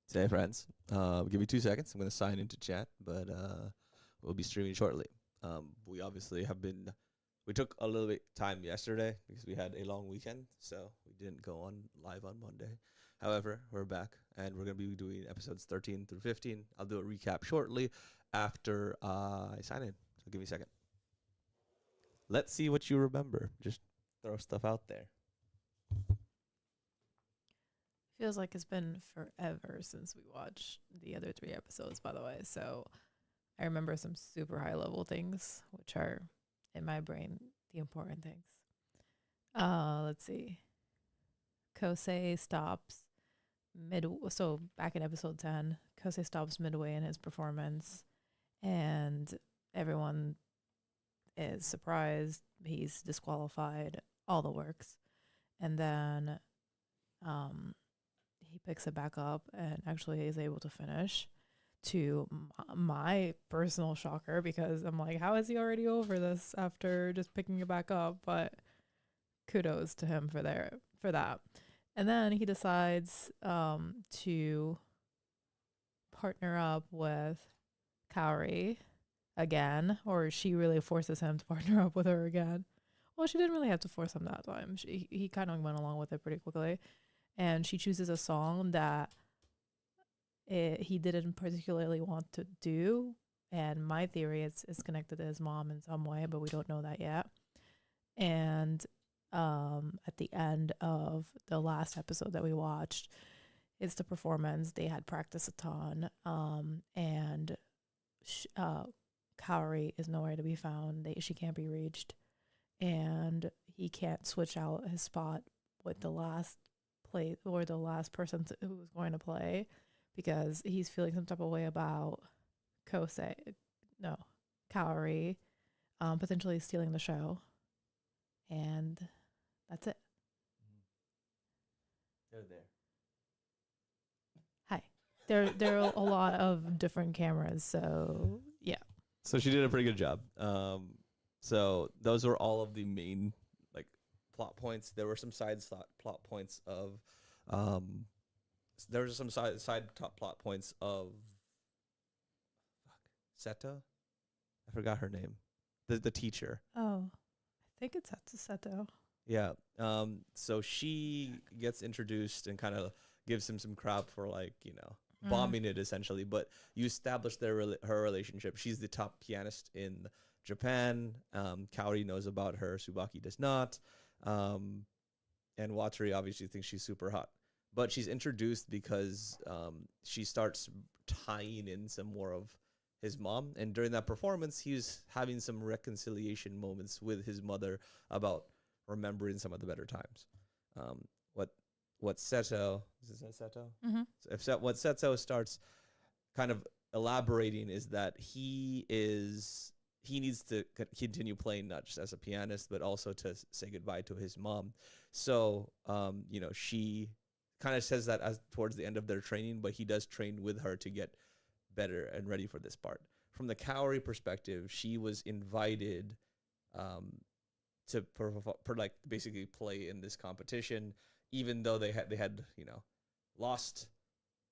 Say, friends. Give me 2 seconds. I'm going to sign into chat, but we'll be streaming shortly. We obviously have been. We took a little bit time yesterday because we had a long weekend, so we didn't go on live on Monday. However, we're back, and we're going to be doing episodes 13 through 15. I'll do a recap shortly after I sign in. So give me a second. Let's see what you remember. Just throw stuff out there. Feels like it's been forever since we watched the other 3 episodes, by the way. So I remember some super high level things, which are in my brain the important things. Let's see. Kosei stops so back in episode 10, Kosei stops midway in his performance, and everyone is surprised. He's disqualified, all the works. And then he picks it back up and actually is able to finish, to my personal shocker, because I'm like, how is he already over this after just picking it back up? But kudos to him for that. And then he decides to partner up with Kaori again, or she really forces him to partner up with her again. Well, she didn't really have to force him that time. He kind of went along with it pretty quickly. And she chooses a song that he didn't particularly want to do. And my theory is it's connected to his mom in some way, but we don't know that yet. And at the end of the last episode that we watched, it's the performance. They had practiced a ton. And Kaori is nowhere to be found. She can't be reached. And he can't switch out his spot with the last play or the last person who was going to play, because he's feeling some type of way about Kaori potentially stealing the show. And that's it. They're there. Hi. There are a lot of different cameras, so yeah. So she did a pretty good job. So those were all of the main plot points. There were some side plot points of plot points of Seto. I forgot her name. The teacher. Oh, I think it's Seto. Yeah. So she gets introduced and kind of gives him some crap for bombing it essentially, but you establish her relationship. She's the top pianist in Japan. Kaori knows about her. Tsubaki does not. And Watari obviously thinks she's super hot. But she's introduced because she starts tying in some more of his mom. And during that performance, he's having some reconciliation moments with his mother about remembering some of the better times. What Seto, is it Seto? Mm-hmm. What Seto starts kind of elaborating is that he needs to continue playing not just as a pianist, but also to say goodbye to his mom. So, she kind of says that as towards the end of their training, but he does train with her to get better and ready for this part. From the Kaori perspective, she was invited to basically play in this competition, even though they had lost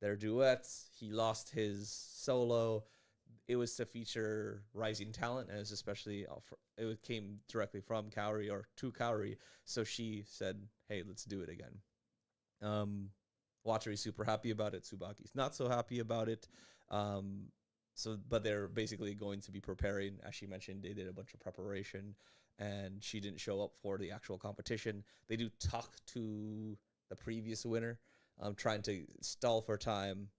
their duets. He lost his solo. It was to feature rising talent, and it came directly from Kaori or to Kaori. So she said, "Hey, let's do it again." Watari's super happy about it. Tsubaki's not so happy about it. But they're basically going to be preparing. As she mentioned, they did a bunch of preparation, and she didn't show up for the actual competition. They do talk to the previous winner, trying to stall for time.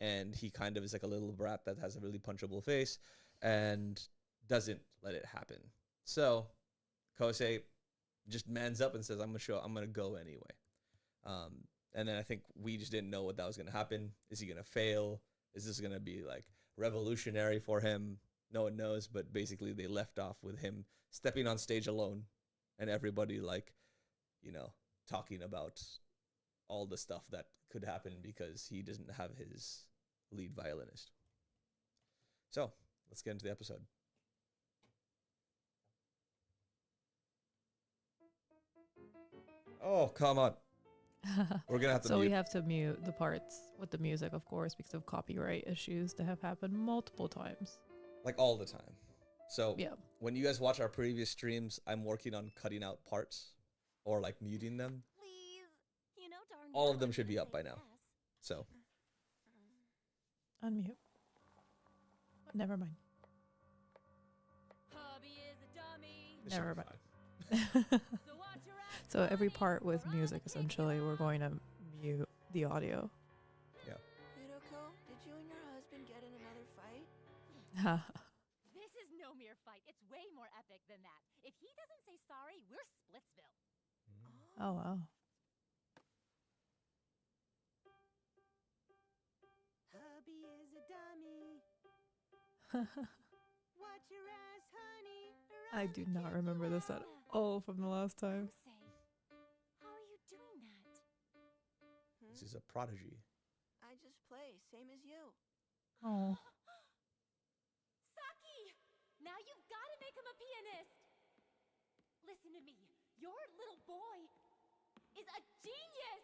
And he kind of is like a little brat that has a really punchable face and doesn't let it happen. So Kosei just mans up and says, I'm going to go anyway. And then I think we just didn't know what that was going to happen. Is he going to fail? Is this going to be revolutionary for him? No one knows, but basically they left off with him stepping on stage alone and everybody talking about all the stuff that could happen because he doesn't have his lead violinist. So let's get into the episode. Oh, come on. We're gonna have to So we mute. have to mute the parts with the music, of course, because of copyright issues that have happened multiple times. Like all the time. So Yeah. when you guys watch our previous streams, I'm working on cutting out parts or like muting them. Please. You know darn All well of them I'm should be gonna up by say now. yes. So Unmute. Never mind. Hubby is a dummy. it should Never be mind. fine. So watch your ass, So every honey, part with or music, I'll kick essentially, you we're out. going to mute the audio. Hiroko, did you and your husband get in another fight? This is no mere fight. It's way more epic than that. If he doesn't say sorry, we're Splitsville. Oh, wow. Hubby is a dummy. Watch your ass, honey. I do not remember this at all from the last time. Say, how are you doing that? This is a prodigy. I just play, same as you. Oh. Saki! Now you've got to make him a pianist. Listen to me. Your little boy is a genius.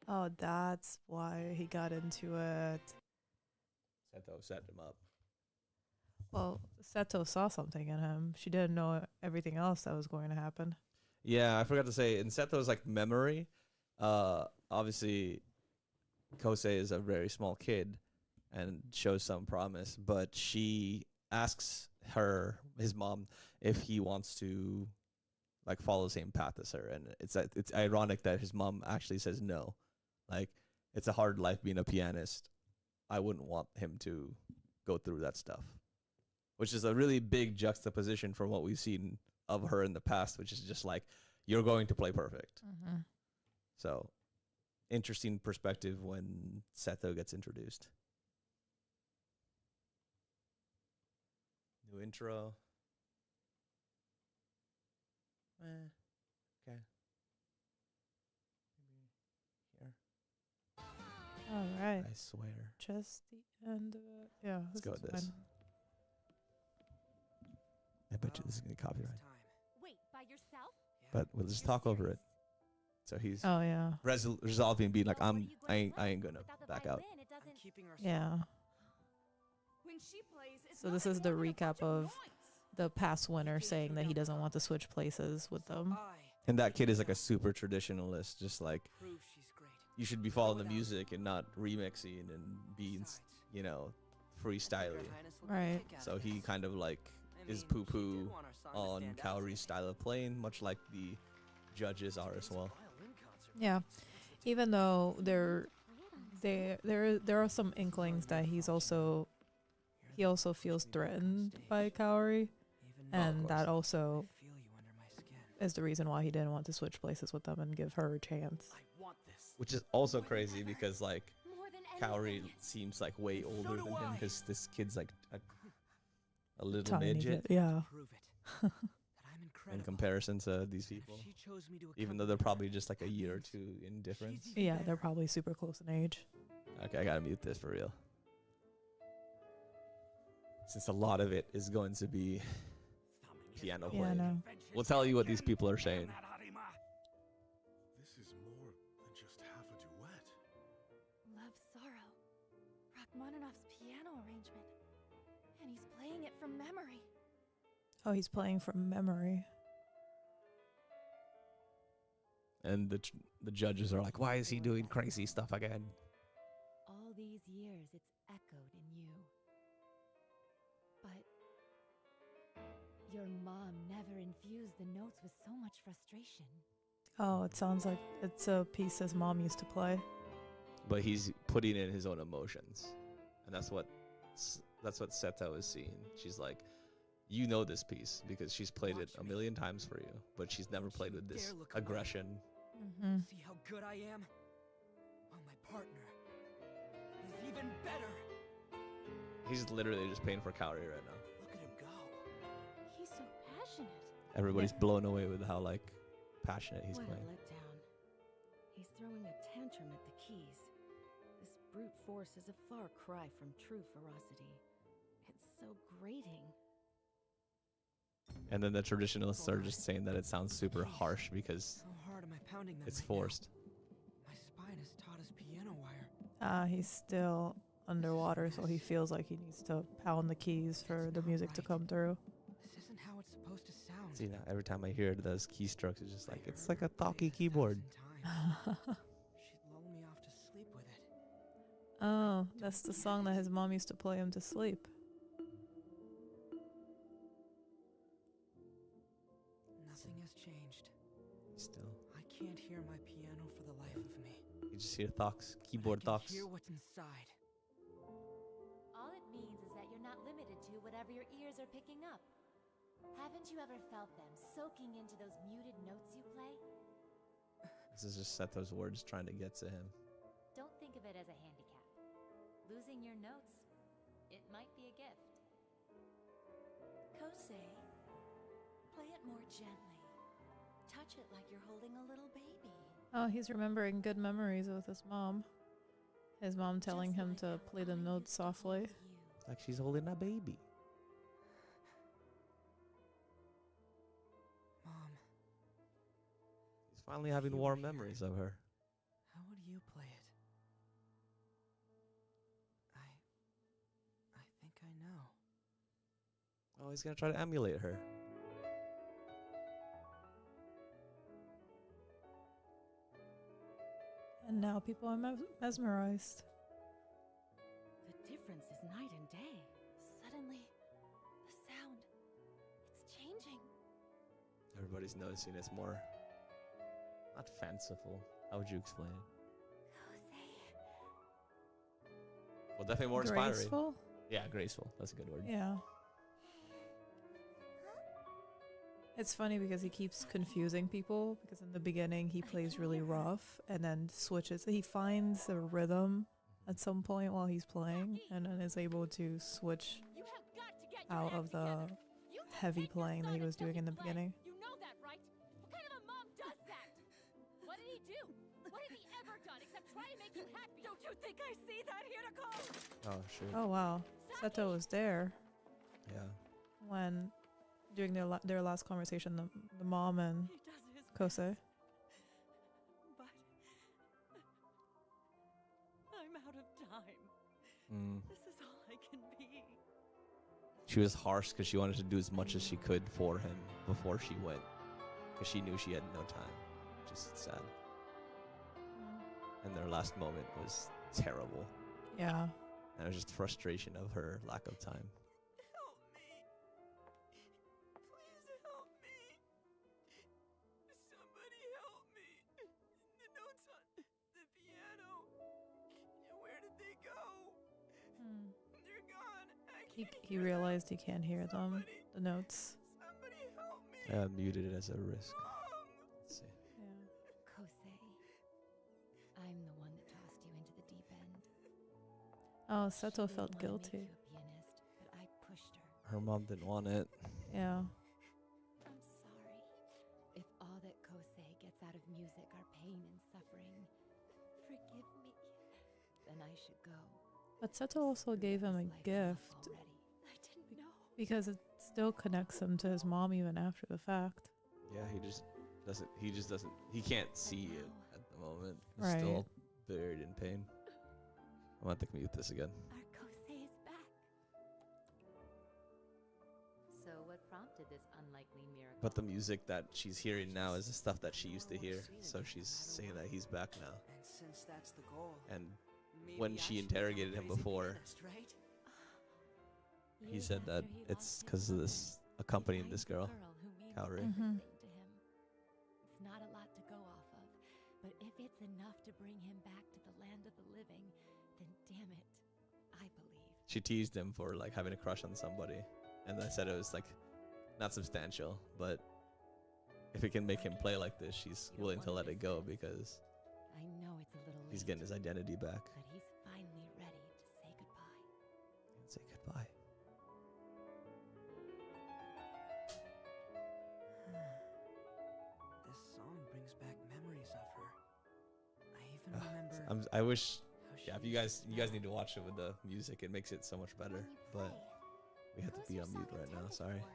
Oh, that's why he got into it. Seto set him up. Well, Seto saw something in him. She didn't know everything else that was going to happen. Yeah, I forgot to say in Seto's like memory, obviously Kosei is a very small kid and shows some promise, but she asks his mom, if he wants to like follow the same path as her, and it's ironic that his mom actually says no. Like, it's a hard life being a pianist. I wouldn't want him to go through that stuff, which is a really big juxtaposition from what we've seen of her in the past, which is just like, you're going to play perfect. Mm-hmm. So, interesting perspective when Seto gets introduced. New intro. Okay. Maybe here. All right. I swear. Just the end of it. Yeah. Let's go is with this. fine. I bet you this is gonna be copyright, Wait, by yourself? but we'll just You're talk over it. serious? So he's Oh, yeah. resolving, being like, Well, what are you I going ain't, to I play? ain't gonna Without the back out. violin, it doesn't- Keeping her Yeah. When she plays, it's So this is the recap of the past winner saying that he doesn't want to switch places with them. And that kid is like a super traditionalist, just like, Prove she's great. you should be following the music and not remixing and being, you know, freestyly. Right. So he kind of like is poo-poo on Kaori's style of playing, much like the judges are as well. Yeah. Even though there are some inklings that he also feels threatened by Kaori, and that also is the reason why he didn't want to switch places with them and give her a chance. Which is also crazy because like More than Kaori anything. seems like way older than him, because this kid's like a little Tiny midget kid, yeah. Prove it. That I'm in incredible. comparison to these people, She chose me to even though they're probably just like a year or two in difference. Yeah, they're probably super close in age. Okay, I gotta mute this for real, since a lot of it is going to be piano Yeah, playing. no. We'll tell you what these people are saying. This is more than just half a duet. Love Sorrow. Rachmaninoff's piano arrangement. And he's playing it from memory. Oh, he's playing from memory. And the judges are like, why is he doing crazy stuff again? All these years, it's echoed in you. But your mom never infused the notes with so much frustration. Oh, it sounds like it's a piece his mom used to play. But he's putting in his own emotions, and that's what Seto is seeing. She's like, you know this piece because she's played it a million times for you, but she's never played with this aggression. Mm-hmm. See how good I am? Well, my partner is even better. He's literally just paying for Kaori right now. Look at him go. He's so passionate. Everybody's blown away with how like passionate he's What playing. a letdown. He's throwing a tantrum at the keys. This brute force is a far cry from true ferocity. It's so grating. And then the traditionalists are just saying that it sounds super harsh because How hard am I pounding them it's right now? forced. My fine as taught us piano wire. He's still underwater, so he feels like he needs to pound the keys for the music to come through. This isn't how it's supposed to sound. See, now every time I hear those keystrokes, it's just like, it's like a Played talkie 1,000 keyboard. times. She'd lull me off to sleep with it. Oh, that's the song that his mom used to play him to sleep. Nothing has changed. Still, I can't hear my piano for the life of me. you just hear thoughts, But keyboard I can thoughts. hear what's inside. All it means is that you're not limited to whatever your ears are picking up. Haven't you ever felt them soaking into those muted notes you play? This is just Seto's words trying to get to him. Don't think of it as a handicap. Losing your notes, it might be a gift. Kosei, play it more gently. Touch it like you're holding a little baby. Oh, he's remembering good memories with his mom. His mom telling Just him like to how play the I notes used to softly. hold you. Like she's holding a baby. Mom, He's finally having you warm were here. memories of her. how would you play it? I think I know. Oh, he's gonna try to emulate her. And now people are mesmerized. The difference is night and day. Suddenly, the sound, it's changing. Everybody's noticing it's more, not fanciful. How would you explain it? Kosei. Well, definitely more inspiring. Graceful? Yeah, graceful. That's a good word. Yeah. It's funny because he keeps confusing people because in the beginning he plays really rough and then switches. He finds a rhythm at some point while he's playing and then is able to switch You have got to get your out act of the together. You don't heavy take your playing that son he was until doing in the play. beginning. You know that, right? What kind of a mom does that? What did he do? What has he ever done except try to make you happy? Don't you think I see that here to come? Oh, sure. Oh wow. Seto was there Yeah. when during their last conversation, the mom and He does his Kosei. but I'm out of time. Mm. This is all I can be. She was harsh because she wanted to do as much as she could for him before she went, because she knew she had no time. Just sad. And their last moment was terrible. Yeah. And it was just frustration of her lack of time. Help me. Please help me. Somebody help me. The notes on the piano. Where did they go? They're gone. I He can't he hear them. realized he can't hear them, the notes. Somebody help me. Muted it as a risk. Mom. Let's see. Yeah. Kosei, I'm the one that tossed you into the deep end. Oh, She Seto didn't felt wanna guilty. Make you a pianist, but I pushed her. Her mom didn't want it. Yeah. I'm sorry. If all that Kosei gets out of music are pain and suffering, forgive me. Then I should go. But Seto also gave him a This life enough gift already. I didn't know. because it still connects him to his mom even after the fact. Yeah, he just doesn't. He can't see it at the moment. He's Right. still buried in pain. I'm gonna have to mute this again. Our Kosei is back. So what prompted this unlikely miracle? But the music that she's hearing now is the stuff that she used to hear. So she's saying that he's back now. And since that's the goal, And maybe when I she should become a interrogated him crazy before, pianist, right? he Years said that after he it's lost his because of mom, this he accompanying finds this a girl, who means Kaori. Mhm. everything to him. It's not a lot to go off of, but if it's enough to bring him back to the land of the living, then damn it, I believe. She teased him for like having a crush on somebody, and I said it was like not substantial, but if it can make him play like this, she's willing to let it go because I know it's a little late, he's getting his identity back. but he's finally ready to say goodbye. And say goodbye. This song brings back memories of her. I even Ah, remember. I wish. how she Yeah, if used you guys need to watch it with the music, it makes it so much better. When you But play, we have to who's be your on mute song right now. intended Sorry. for?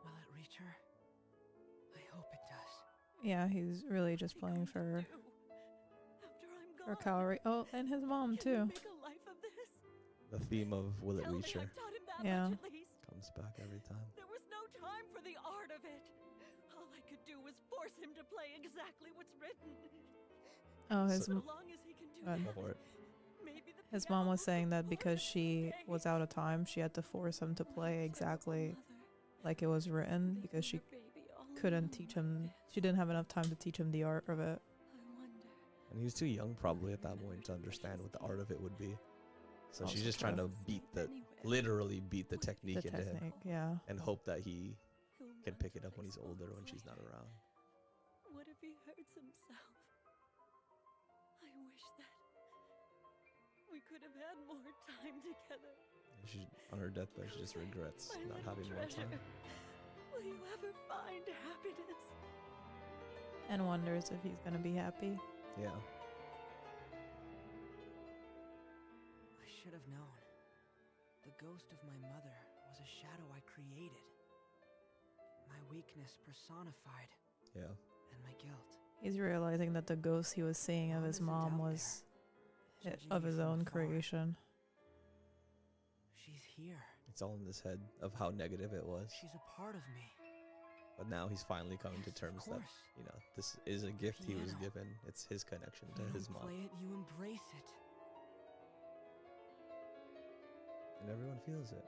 Will it reach her? I hope it does. Yeah, he's really just What's he playing going to for do after I'm for gone? calorie. Oh, and his mom Can we too. make a life of this? The theme of Will It Tell Reach me Her I've taught him that Yeah. much at least. comes back every time. There was no time for the art of it. All I could do was force him to play exactly what's written. Oh, his So- So long as he can do Good. that, Go for it. maybe the his piano mom was will saying that go because on she someday. was out of time, she had to force him to play Terrible exactly mother, like it was written because she leaving her baby all couldn't alone teach like him. this. She didn't have enough time to teach him the art of it. I wonder. And he was too young probably at that point to understand what the art of it would be. So she's Also just trying true. to beat the, Anywhere. literally beat the The technique into him technique, yeah. and hope that he He'll can want pick to it up when play he's older when songs she's not later. around. What if he hurts himself? I wish that we could have had more time together. And she, on her deathbed, she just regrets My not little having more treasure. time. Will you ever find happiness? And wonders if he's gonna be happy. Yeah. I should have known. The ghost of my mother was a shadow I created. My weakness personified, Yeah. and my guilt. He's realizing that the ghost he was seeing of Mom his isn't mom out was there, of judging me his from own afar. creation. She's here. It's all in his head of how negative it was. She's a part of me. But now he's finally coming to Yes, of terms that, course. you know, this is a gift he was Piano. given. It's his connection to You his don't mom. play it, you embrace it. And everyone feels it.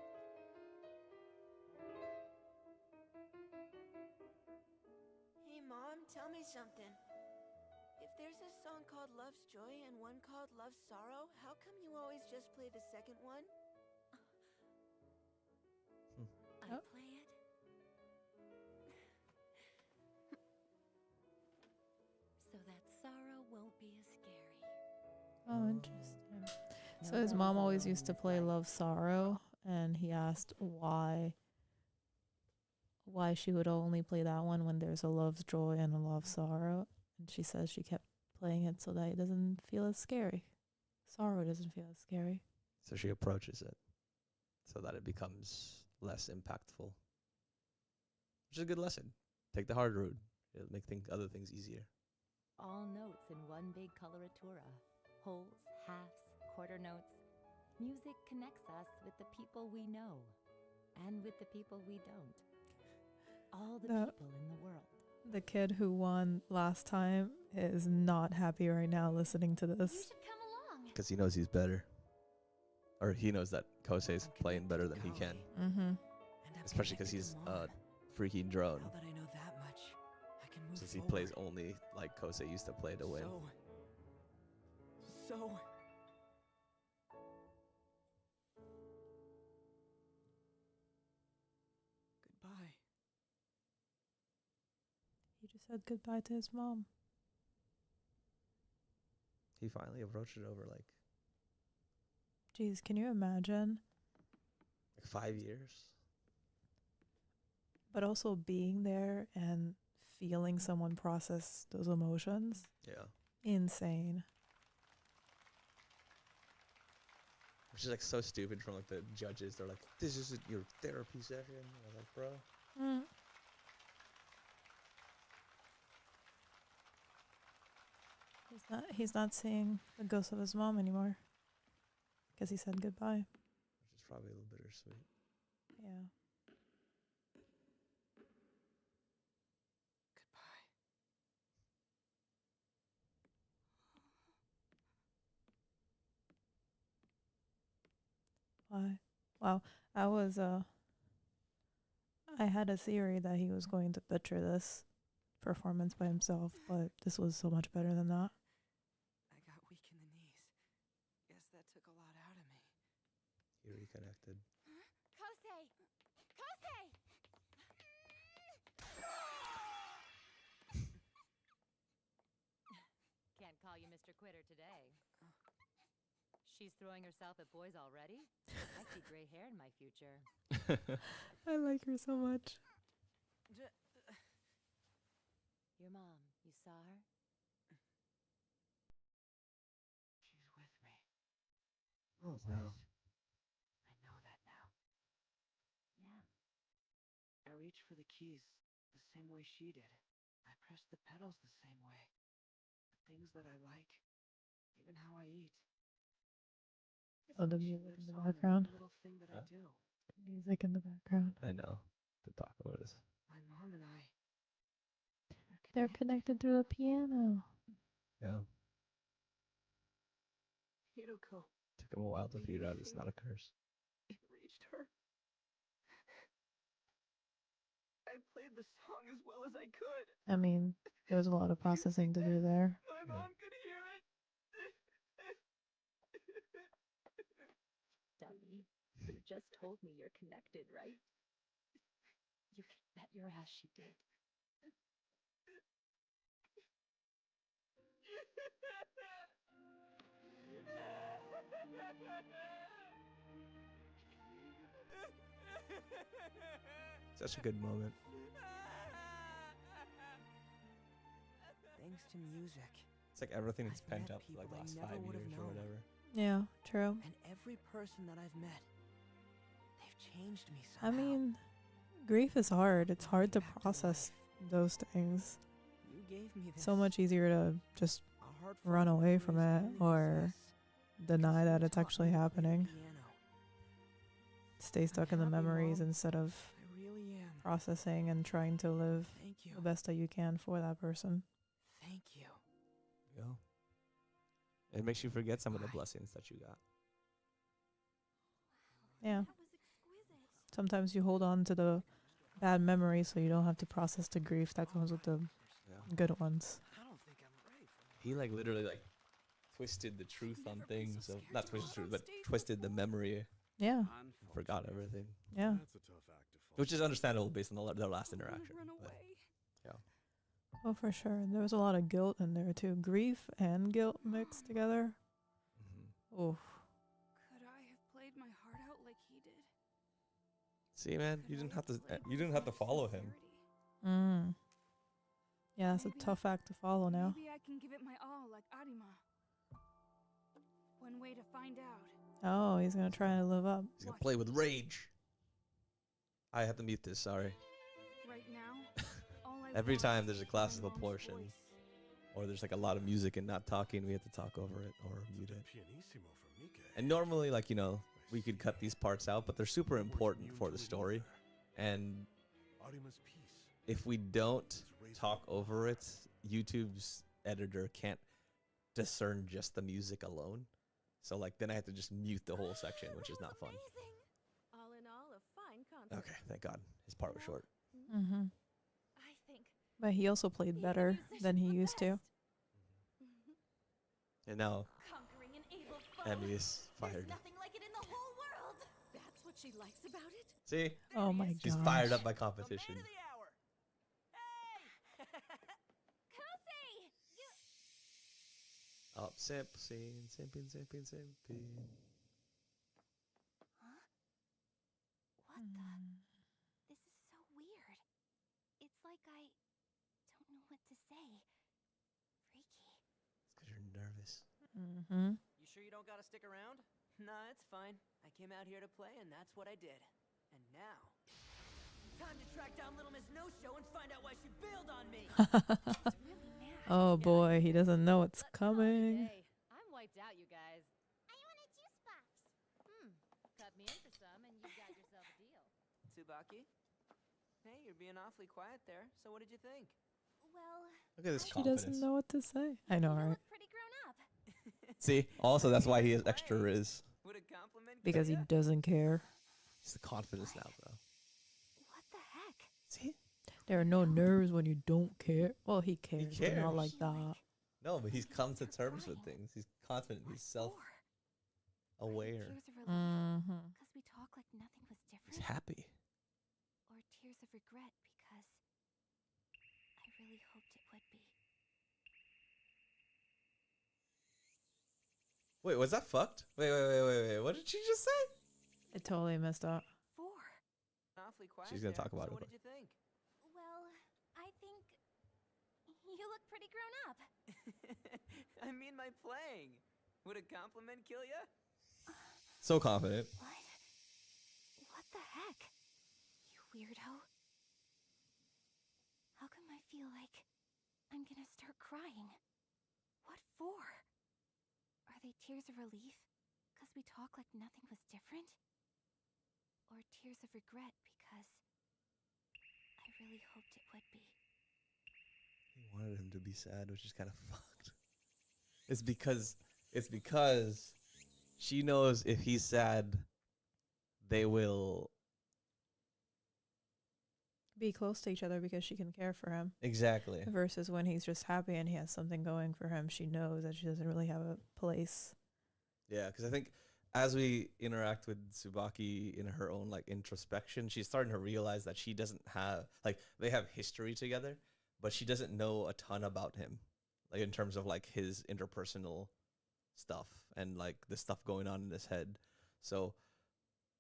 Hey, Mom, tell me something. If there's a song called Love's Joy and one called Love's Sorrow, how come you always just play the second one? I Oh. play it. So that sorrow won't be as scary. Oh, interesting. So his Nobody's mom always alone used to in this play life. Love Sorrow, and he asked why she would only play that one when there's a love's joy and a love sorrow. And she says she kept playing it so that it doesn't feel as scary. Sorrow doesn't feel as scary. So she approaches it so that it becomes less impactful. Which is a good lesson. Take the hard route. It'll make other things easier. All notes in one big coloratura. Wholes, halves, quarter notes. Music connects us with the people we know and with the people we don't. All the The- people in the world. The kid who won last time is not happy right now listening to You this. should come along. Because he knows he's better. Or he knows that Kosei's I'm playing connected better to than he can. Kali, Mm-hmm. and I'm Especially because connected he's to a Mom. freaking drone. Now that I know that much, I can move Since he forward. plays only like Kosei used to play to win. So... Goodbye. He just said goodbye to his mom. He finally approached it over like Jeez, can you imagine? 5 years. But also being there and feeling someone process those emotions. Yeah. Insane. Which is like so stupid from like the judges. They're like, this isn't your therapy session. I was like, bro. Mm. He's not seeing the ghost of his mom anymore. Because he said goodbye. Which is probably a little bittersweet. Yeah. Goodbye. Why? Wow. I had a theory that he was going to butcher this performance by himself, but this was so much better than that. I got weak in the knees. Guess that took a lot out of me. He reconnected. Kosei! Kosei! Can't call you Mr. Quitter today. She's throwing herself at boys already? I see gray hair in my future. I like her so much. Your mom, you saw her? She's with me. Oh, Always. no. I know that now. Yeah. I reached for the keys the same way she did. I press the pedals the same way. The things that I like, even how I eat. Oh, the She music lives in the on every background. little thing that Huh? I do. Music in the background. I know. The taco is. My mom and I. They're connected through the piano. Yeah. Hiroko, Took him a while to figure out it's not a curse. it reached her. I played the song as well as I could. I mean, there was a lot of processing to do there. My mom could hear it. Dummy, you just told me you're connected, right? You can bet your ass she did. Such a good moment. Thanks to music. It's like everything that's I've met pent up for like the people I last never 5 would've years or known. whatever. Yeah, true. And every person that I've met, they've changed me I somehow. mean, grief is hard. It's hard to Back to process life. those things. You gave me this. So much easier to just A heart full run of away from memories I it only or possess deny because that you it's taught actually me to play the happening. piano. Stay stuck in the happy, memories Mom. instead of I really am. processing and trying to live Thank you. the best that you can for that person. Thank you. Yeah. It makes you forget some of the Bye. blessings that you got. Yeah. That was exquisite. Sometimes you hold on to the bad memories so you don't have to process the grief that comes with the Yeah. good ones. I don't think I'm ready for He like literally like twisted the truth on things. So not twisted the truth, but twisted the memory. Yeah. Forgot everything, Yeah. That's a tough act to follow. which is understandable based on their last interaction. But Oh, for sure. There was a lot of guilt in there too. Grief and guilt mixed together. Oof. Could I have played my heart out like he did? see, man, you Could I didn't have to. played You didn't have to with follow him. sincerity? Yeah, it's a Maybe- tough act to follow now. Maybe I can give it my all like Arima. One way to find out. Oh, he's gonna try to live up. He's gonna play with rage. I have to mute this. Sorry. Right now, all I Every want time there's a is my classical mom's portion, voice. or there's like a lot of music and not talking, we have to talk over it or mute it. Pianissimo for Mike. And normally, like, you know, we could cut these parts out, but they're super important for the story. And Arima's piece. if we don't talk over it, YouTube's editor can't discern just the music alone. So like then I have to just mute the whole section, which is not fun. Amazing. All in all, a fine concert. Okay, thank God. His part was short. Mm-hmm. I think But he also played being a better than he musician's the used to. best. And now Conquering an able foe. Emmy is There's fired. nothing like it in the whole world. That's what she likes about it. See? Oh my She's gosh. fired up by competition. The man of the hour. Hey! Kelsey! You... Up, simping, simping, simping, simping. Huh? What the? This is so weird. It's like I don't know what to say. Freaky. It's because you're nervous. Mm-hmm. You sure you don't gotta stick around? Nah, it's fine. I came out here to play, and that's what I did. And now, time to track down Little Miss No Show and find out why she bailed on me. It's really mad. Oh boy, he doesn't know it's Let's call it a coming. day. I'm wiped out, you guys. I want a juice box. Cut me in for some and you've got yourself a deal. Tsubaki? Hey, you're being awfully quiet there. So what did you think? Well, Look at this She confidence. doesn't know what to say. I know, you right? look pretty grown up. See? Also, that's why he has extra riz. Would a compliment Because he kill ya? doesn't care. It's the confidence now, bro. What the heck? See? There are no nerves when you don't care. Well, he cares, but not cares. like that. No, but he's come to terms with things. He's confident. He's What self-aware. for? Tears of relief? Mm-hmm. Because we talk like nothing was He's different? happy. Or tears of regret because I really hoped it would be. Wait, was that fucked? Wait. What did she just say? I totally messed up. 4. Awfully quiet She's gonna there. talk about so it, what did you think? Well, I think you look pretty grown up. I mean my playing. Would a compliment kill ya? So confident. What? What the heck? You weirdo. How come I feel like I'm gonna start crying. What for? Are they tears of relief? Because we talk like nothing was different? Or tears of regret because I really hoped it would be? He wanted him to be sad, which is kind of fucked. It's because she knows if he's sad, they will Be close to each other because she can care for him. exactly. Versus when he's just happy and he has something going for him, she knows that she doesn't really have a place. Yeah, because I think as we interact with Tsubaki in her own like introspection, she's starting to realize that she doesn't have like they have history together, but she doesn't know a ton about him, like in terms of like his interpersonal stuff and like the stuff going on in his head. So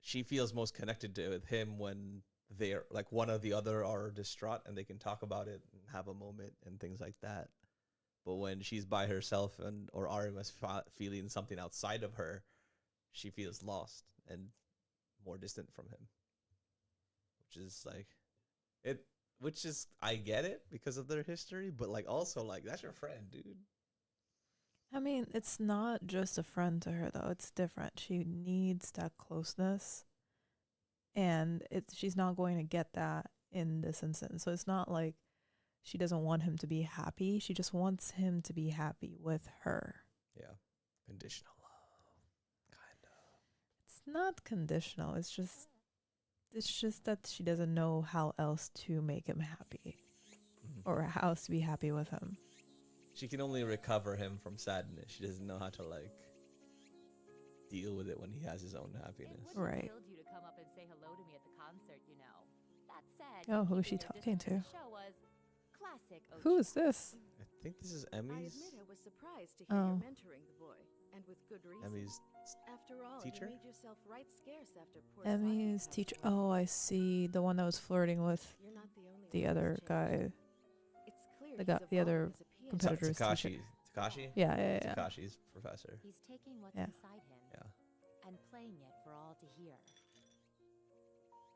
she feels most connected to with him when they're like one or the other are distraught and they can talk about it and have a moment and things like that. But when she's by herself and or Arima's feeling something outside of her, she feels lost and more distant from him, which is like it. Which is I get it because of their history, but like also like that's your friend, dude. I mean, it's not just a friend to her, though. It's different. She needs that closeness. And she's not going to get that in this instance. So it's not like she doesn't want him to be happy. She just wants him to be happy with her. Yeah, conditional love, kind of. It's not conditional. It's just that she doesn't know how else to make him happy or how else to be happy with him. She can only recover him from sadness. She doesn't know how to like deal with it when he has his own happiness. It wouldn't have Right. killed you to come up and say hello to me at the concert, you know. That said, Oh, who is keeping she your talking distance to? at the show was classic Who Ochi. is this? I think this is I Emmy's admit I was surprised to hear Oh. you're mentoring the boy, and with good reason. Emmy's After all, teacher? you made yourself right scarce after poor Emmy's Saki teacher. passed away. Oh, I see. The one that was flirting with You're not the only the one other who's guy. changed. It's clear The he's guy- the other evolving as a pianist. competitor's teacher. Takashi. Yeah, yeah. Takashi's professor. He's taking what's Yeah. inside him Yeah. and playing it for all to hear.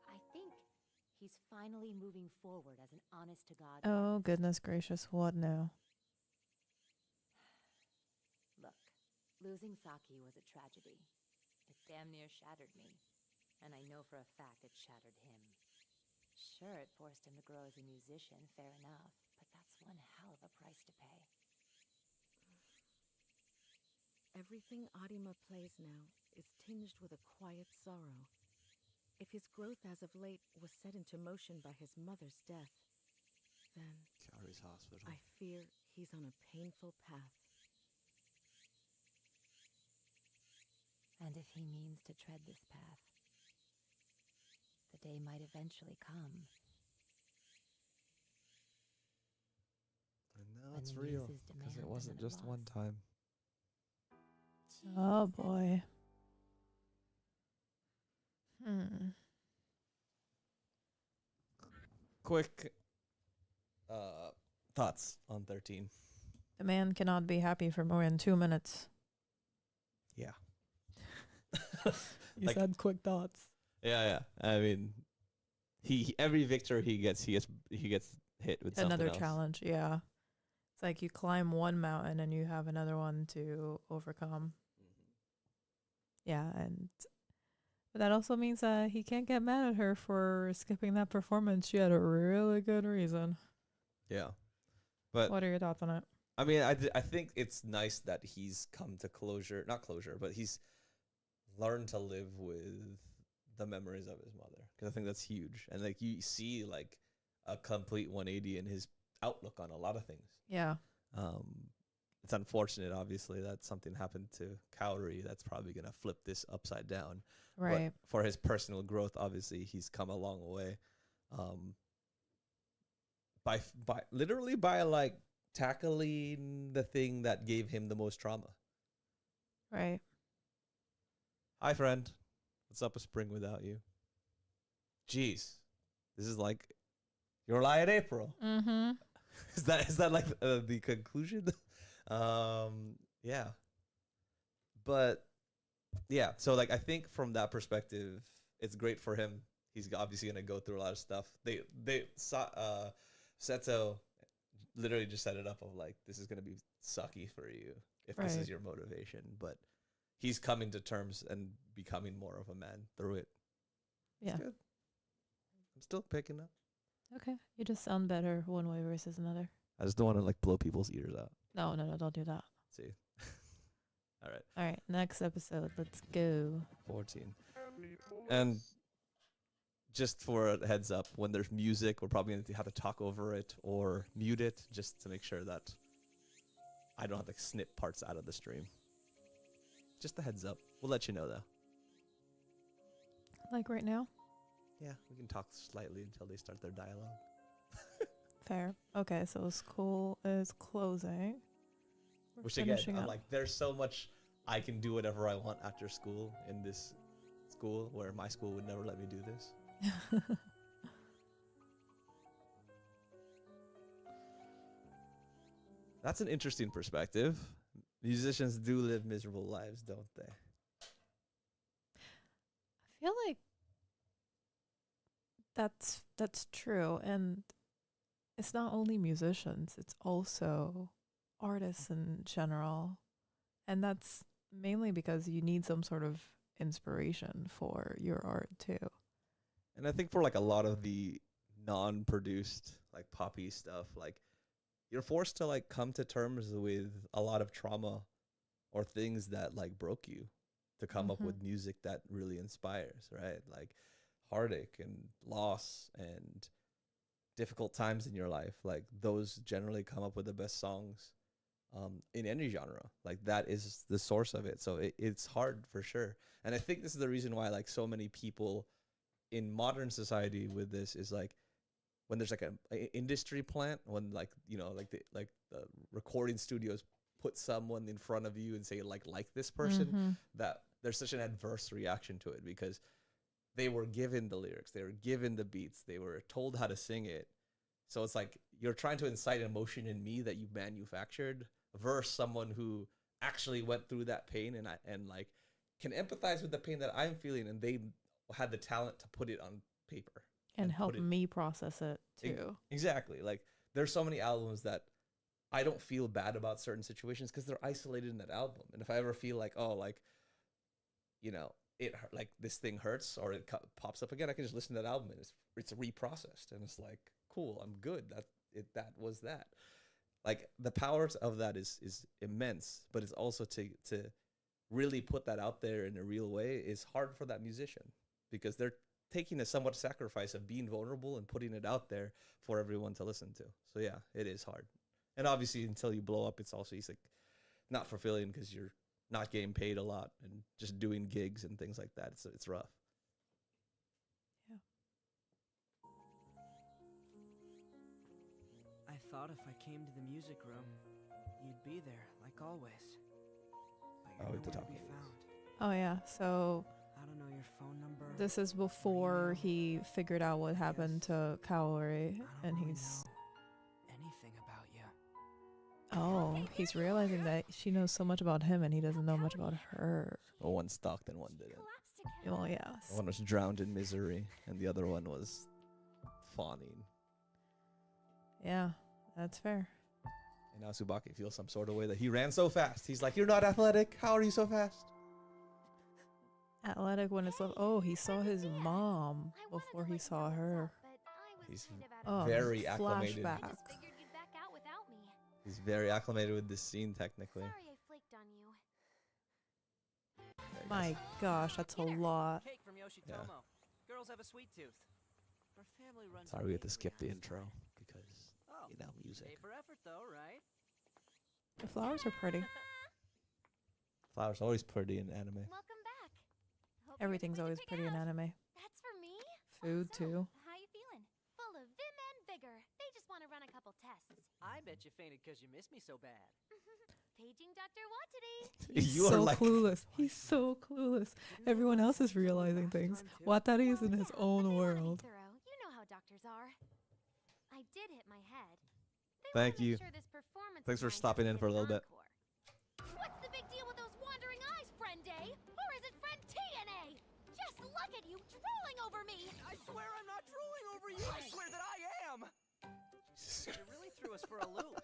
I think he's finally moving forward as an honest-to-God Oh, artist. goodness gracious. What now? Look, losing Saki was a tragedy. It damn near shattered me. And I know for a fact it shattered him. Sure, it forced him to grow as a musician, fair enough, but that's one hell of a price to pay. Everything Arima plays now is tinged with a quiet sorrow. If his growth as of late was set into motion by his mother's death, then Kaori's hospital. I fear he's on a painful path. And if he means to tread this path, the day might eventually come And now when it's the real muses because it demand wasn't another just one loss. time. Oh, boy. Quick thoughts on 13. The man cannot be happy for more than 2 minutes. Yeah. You Like- said quick thoughts. Yeah. I mean, he every victory he gets hit with Another something else. challenge, yeah. It's like you climb one mountain and you have another one to overcome. Yeah, and but that also means that he can't get mad at her for skipping that performance. She had a really good reason. Yeah. But What are your thoughts on it? I mean, I think it's nice that he's come to not closure, but he's learned to live with the memories of his mother. Because I think that's huge. And like you see like a complete 180 in his outlook on a lot of things. Yeah. It's unfortunate, obviously, that something happened to Kaori that's probably going to flip this upside down. Right. But for his personal growth, obviously, he's come a long way. By literally by like tackling the thing that gave him the most trauma. Right. Hi, friend. What's up a spring without you? Jeez. This is like your lie in April. Mm-hmm. Is that like the conclusion? Yeah. But yeah, so like I think from that perspective, it's great for him. He's obviously gonna go through a lot of stuff. Seto, literally just set it up of like, this is going to be sucky for you if this Right. is your motivation. But he's coming to terms and becoming more of a man through it. It's Yeah. good. I'm still picking up. Okay. You just sound better one way versus another. I just don't want to like blow people's ears out. No, don't do that. See. All right. All right, next episode. Let's go. 14. And just for a heads up, when there's music, we're probably going to have to talk over it or mute it just to make sure that I don't have to snip parts out of the stream. Just a heads up. We'll let you know, though. Like right now? Yeah, we can talk slightly until they start their dialogue. Fair. Okay, so school is closing. We're Which again, finishing I'm up. like, there's so much I can do whatever I want after school in this school where my school would never let me do this. That's an interesting perspective. Musicians do live miserable lives, don't they? I feel like that's true, and it's not only musicians, it's also artists in general. And that's mainly because you need some sort of inspiration for your art too. And I think for like a lot of the non-produced like poppy stuff, like you're forced to like come to terms with a lot of trauma or things that like broke you to come up with music that really inspires, right? Like heartache and loss and difficult times in your life, like those generally come up with the best songs in any genre. Like that is the source of it. So it's hard for sure. And I think this is the reason why like so many people in modern society with this is like when there's like a industry plant, when like, you know, like the recording studios put someone in front of you and say like this person, that there's such an adverse reaction to it because they were given the lyrics, they were given the beats, they were told how to sing it. So it's like you're trying to incite emotion in me that you manufactured versus someone who actually went through that pain and like can empathize with the pain that I'm feeling, and they had the talent to put it on paper And put help it- me process it too. Exactly. Like there's so many albums that I don't feel bad about certain situations because they're isolated in that album. And if I ever feel like, oh, like, you know, like this thing hurts or it pops up again, I can just listen to that album and it's reprocessed and it's like, cool, I'm good. That was that. Like the powers of that is immense, but it's also to really put that out there in a real way is hard for that musician because they're taking a somewhat sacrifice of being vulnerable and putting it out there for everyone to listen to. So yeah, it is hard. And obviously until you blow up, it's also like not fulfilling because you're not getting paid a lot and just doing gigs and things like that. It's rough. Yeah. I thought if I came to the music room, you'd be there, like always. But Oh, you're at the nowhere top to be of the list. found. Oh yeah. So I don't know your phone number. this is before he figured out what happened to Kaori, I don't and really he's know anything about you. he's realizing that she knows so much about him and he doesn't know much about her. Well, one stalked and one didn't. Well, yes. One was drowned in misery and the other one was fawning. Yeah, that's fair. And now Tsubaki feels some sort of way that he ran so fast. He's like, you're not athletic. How are you so fast? Athletic when it's love. Oh, he saw his mom before he saw her. He's Oh, very acclimated. flashback. I just figured you'd back out without me. He's very acclimated with this scene, technically. Sorry I flaked on you. There he My goes. gosh, that's a lot. Cake from Yoshitomo. Yeah. Girls have a sweet tooth. Our family runs. Sorry a we had to bakery skip the on intro side. because, Oh, you know, music. pay for effort though, right? The flowers are pretty. Flowers always pretty in anime. Welcome back. Hope you're Everything's ready to always pick pretty in out. anime. That's for me? Food So, too. How you feeling? Full of vim and vigor. They just want to run a couple tests. I bet you fainted because you missed me so bad. Paging Dr. Watati. You are so like clueless. He's so clueless. Everyone else is realizing things. Watari is in his Yeah, own but they wanna be world. thorough. You know how doctors are. I did hit my head. They Thank wanna make you. sure this performance Thanks of for mine stopping doesn't in for a get little an bit. encore. What's the big deal with those wandering eyes, friend A? Or is it friend TNA? Just look at you drooling over me. I swear I'm not drooling over you. I swear that I am. It really threw us for a loop.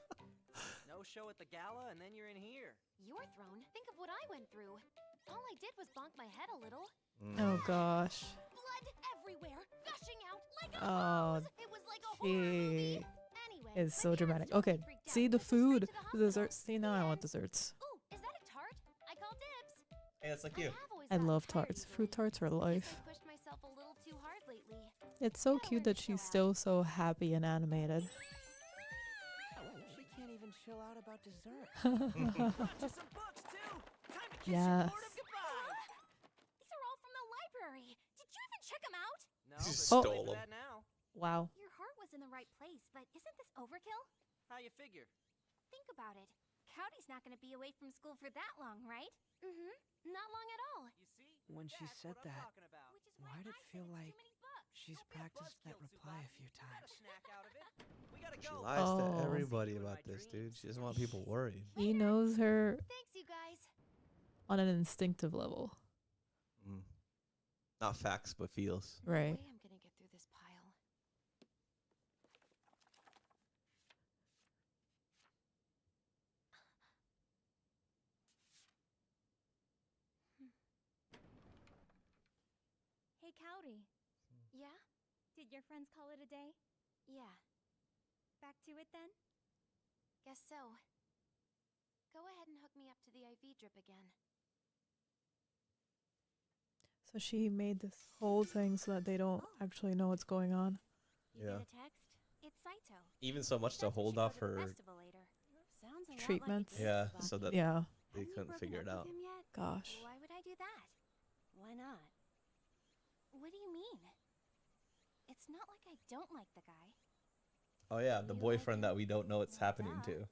No show at the gala, and then you're in here. Your throne? Think of what I went through. All I did was bonk my head a little. Oh gosh. Blood everywhere, gushing out like a Oh, hose. It was like a horror movie. she Anyway, is my so parents dramatic. totally Okay, freaked out see and the took us straight food, to the the hospital. desserts. See, now I want And- desserts. Ooh, is that a tart? I call dibs. Hey, that's like I you. have always I gotten love tired tarts. easily. Fruit tarts are Guess life. I pushed myself a little too hard lately. It's so Gotta cute learn to that chill she's out. still so happy and animated. She can't even chill out about dessert. Brought you some books, too. Time to kiss your Yes. boredom goodbye. These are all from the library. Did you even check them out? No, She but stole too late for them. that now. Wow. Your heart was in the right place, but isn't this overkill? How you figure? Think about it. Cowdy's not going to be away from school for that long, right? Mm-hmm. Not long at all. You see? When she That's said what I'm that, talking about. Which is why'd why it I feel said it's like too many books. she's Don't be a practiced that buzzkill, reply a Tsubaki. few You got a times? snack out of it. We gotta She go. lies to Oh. everybody See you in about my this, dude. dreams. She doesn't want people worried. He knows her Thanks, you guys. on an instinctive level. Mm. Not facts, but feels. No Right. way I'm going to get through this pile. Hey, Cowdy. Yeah? Did your friends call it a day? Yeah. Back to it then? Guess so. Go ahead and hook me up to the IV drip again. So she made this whole thing so that they don't actually know what's going on. You Yeah. get a text? It's Saito. Even so much to Says we hold should go off to the her. festival later. Sounds a Treatments. lot like Yeah, it did, so Tsubaki. that Yeah. they Have you couldn't broken figure up it out. with him yet? Gosh. Why would I do that? Why not? What do you mean? It's not like I don't like the guy. Oh yeah, the You like boyfriend him? that we don't know what's Well, happening duh. to.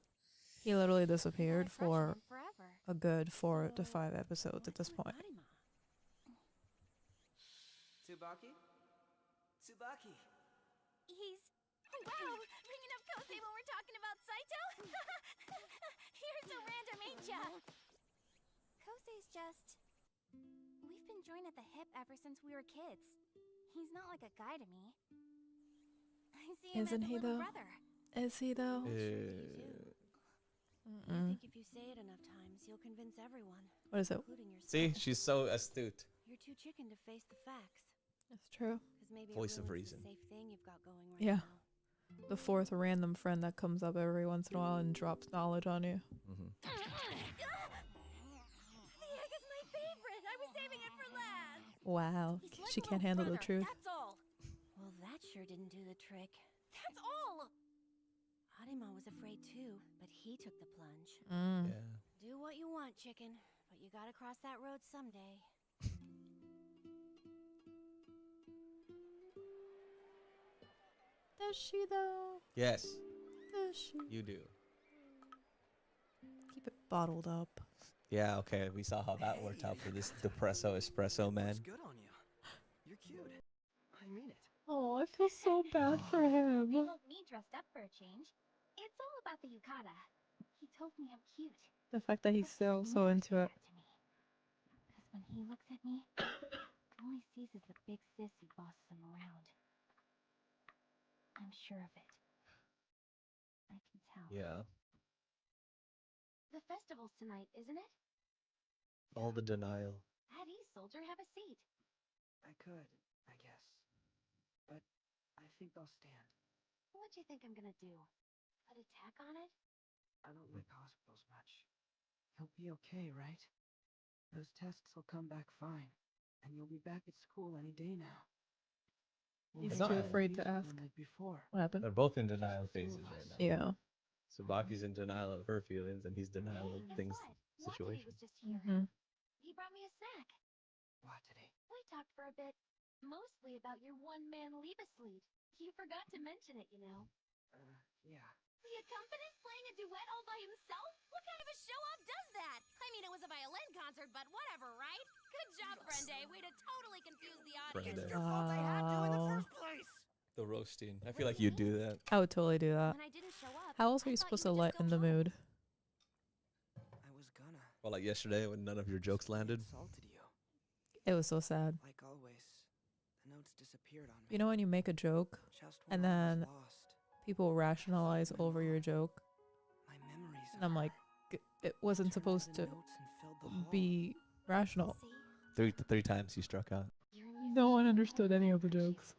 He literally I've had a disappeared crush on for him forever. a good 4 to So, 5 episodes at What's this with point. Arima? Tsubaki? Tsubaki. He's... Oh, wow! Bringing up Kosei when we're talking about Saito? You're so random, ain't ya? Kosei's just... We've been joined at the hip ever since we were kids. He's not like a guy to me. I see him Isn't as a he, little though? brother. Is he though? Sure you do. I Mm-mm. think if you say it enough times, you'll convince everyone, What is it? including yourself. See, she's so astute. You're too chicken to face the facts. It's true. Because maybe Voice it of ruins reason. the safe thing you've got going right Yeah. now. The fourth random friend that comes up every once in a while and drops knowledge on you. Hmm. The egg is my favorite. I was saving it for last. Wow. He's like She a can't little handle the brother, truth. That's all. Well, that sure didn't do the trick. That's all. Arima was afraid too, but he took the plunge. Mm. Yeah. Do what you want, chicken, but you gotta cross that road someday. Does she though? Yes, Does she? you do. Keep it bottled up. Yeah. Okay. We saw how that worked out for this depresso espresso man. Looks good on you. You're cute. I mean it. Oh, I feel so bad for him. They want me dressed up for a change. It's all about the yukata. He told me I'm cute. The fact that he's still so into it. Because when he looks at me, all he sees is the big sis who bosses him around. I'm sure of it. I can tell. Yeah. The festival's tonight, isn't it? All the denial. At ease, soldier, have a seat. I could, I guess. But I think I'll stand. What do you think I'm gonna do? Put a tack on it? I don't like hospitals much. He'll be okay, right? Those tests will come back fine. And you'll be back at school any day now. He's too afraid to ask. Like before. What happened? They're both in denial phases right now. Yeah. Tsubaki's in denial of her feelings, and he's denial of Guess things, what? Watanabe situations. was just here. Mm-hmm. He brought me a snack. What today? We talked for a bit, mostly about your one-man Liebeslied. You forgot to mention it, you know. Yeah. The accompanist playing a duet all by himself? What kind of a show-off does that? I mean, it was a violin concert, but whatever, right? Good job, Friende. Way to totally confuse the audience. Friende. Your fault I had to in the Wow. first place. The roasting. I feel like you'd do that. I would totally do that. When I didn't show up, How else are I you thought supposed to would just lighten go the home. mood? I was gonna. Well, like yesterday when none of your jokes landed. Insulted you. It was so sad. Like always, the notes disappeared on me. You know when you make a joke Just and when all was then lost. people rationalize over your joke. My memories And I'm like, it wasn't supposed to be rational. See? Three times you struck out. You're a musician. No one understood any of the jokes.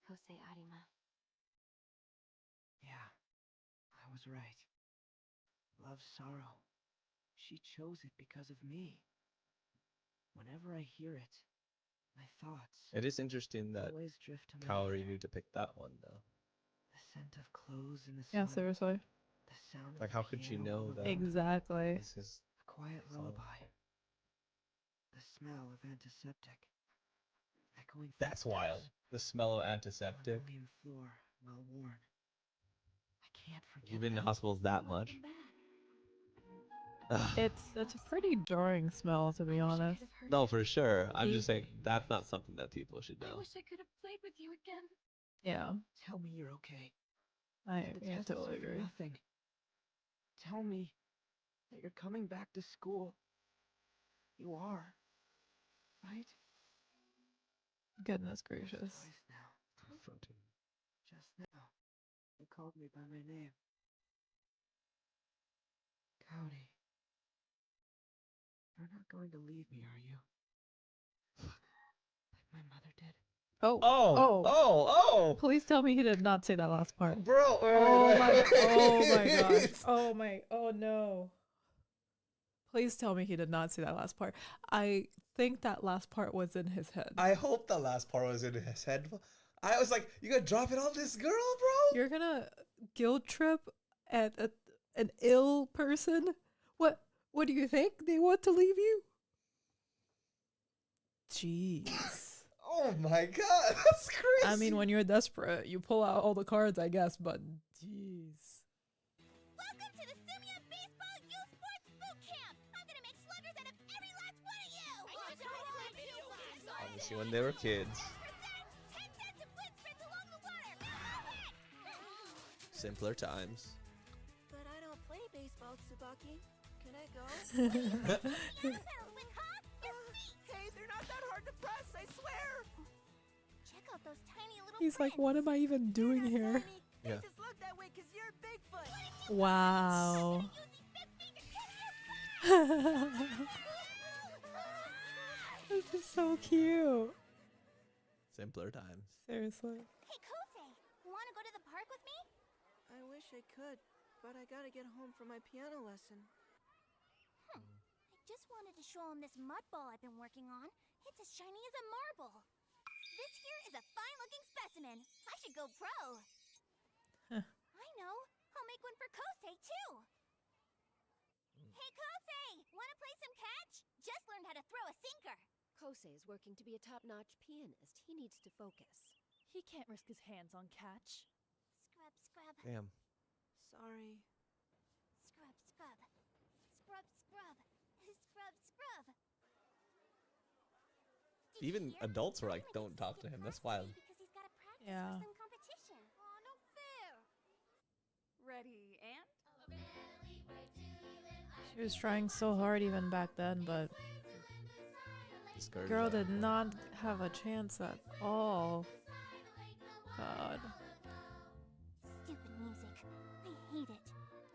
Jose Arima. Yeah, I was right. Love sorrow. She chose it because of me. Whenever I hear it, my thoughts It is interesting that always drift to Kaori memory. knew to pick that one though. The scent of clothes in the Yeah, sun. seriously. The sound of Like, the how could she piano know on the that? road. Exactly. This is A quiet song. lullaby. The smell of antiseptic. Echoing That's footsteps wild. The smell of on antiseptic. linoleum floor, well worn. I can't forget You've been in that. hospitals that much. Ugh. It's a pretty jarring smell, to be honest. No, for sure. I'm See? just saying that's not something that people should know. I could have played with you again. Yeah, Tell me you're okay. I The yeah, tests are totally for agree. nothing. Tell me that you're coming back to school. You are, right? Goodness Once or gracious. twice now. Just now, you called me by my name. Cody. You're not going to leave me, are you? Like my mother did. Oh, Oh! please tell me he did not say that last part. Bro! Oh my god. Oh no. Please tell me he did not say that last part. I think that last part was in his head. I hope the last part was in his head. I was like, you gonna drop it on this girl, bro? You're gonna guilt trip at an ill person? What do you think? They want to leave you? Jeez. Oh my god, that's crazy. I mean, when you're desperate, you pull out all the cards, I guess, but jeez. Welcome to the Sumia Baseball Youth Sports Boot Camp. I'm gonna make sluggers out of every last one of you. Obviously, when they were kids. 10 cents of foot sprints along the water. Simpler times. But I don't play baseball, Tsubaki. Can I go? Hey, they're not that hard to press, I swear! Check out those tiny little He's like, what am I even doing here? They Yeah. just look that way because you're Bigfoot. Wow. This is so cute. Simpler times. Seriously. Hey, Kosei, wanna go to the park with me? I wish I could, but I gotta get home for my piano lesson. I just wanted to show him this mud ball I've been working on. It's as shiny as a marble. This here is a fine-looking specimen. I should go pro. I know. I'll make one for Kosei, too. Hey, Kosei! Wanna play some catch? Just learned how to throw a sinker. Kosei is working to be a top-notch pianist. He needs to focus. He can't risk his hands on catch. Scrub, scrub. Damn. Sorry. Scrub, scrub. Scrub, scrub. Scrub, scrub. Did you Even hear? adults were like, Arima don't gets talk to to skip him. That's class wild. today because he's gotta practice Yeah. for some competition. Aw, no fair. Ready and She was trying so hard even back then, but Discouraged girl that. did not have a chance at all. God. Stupid music. I hate it.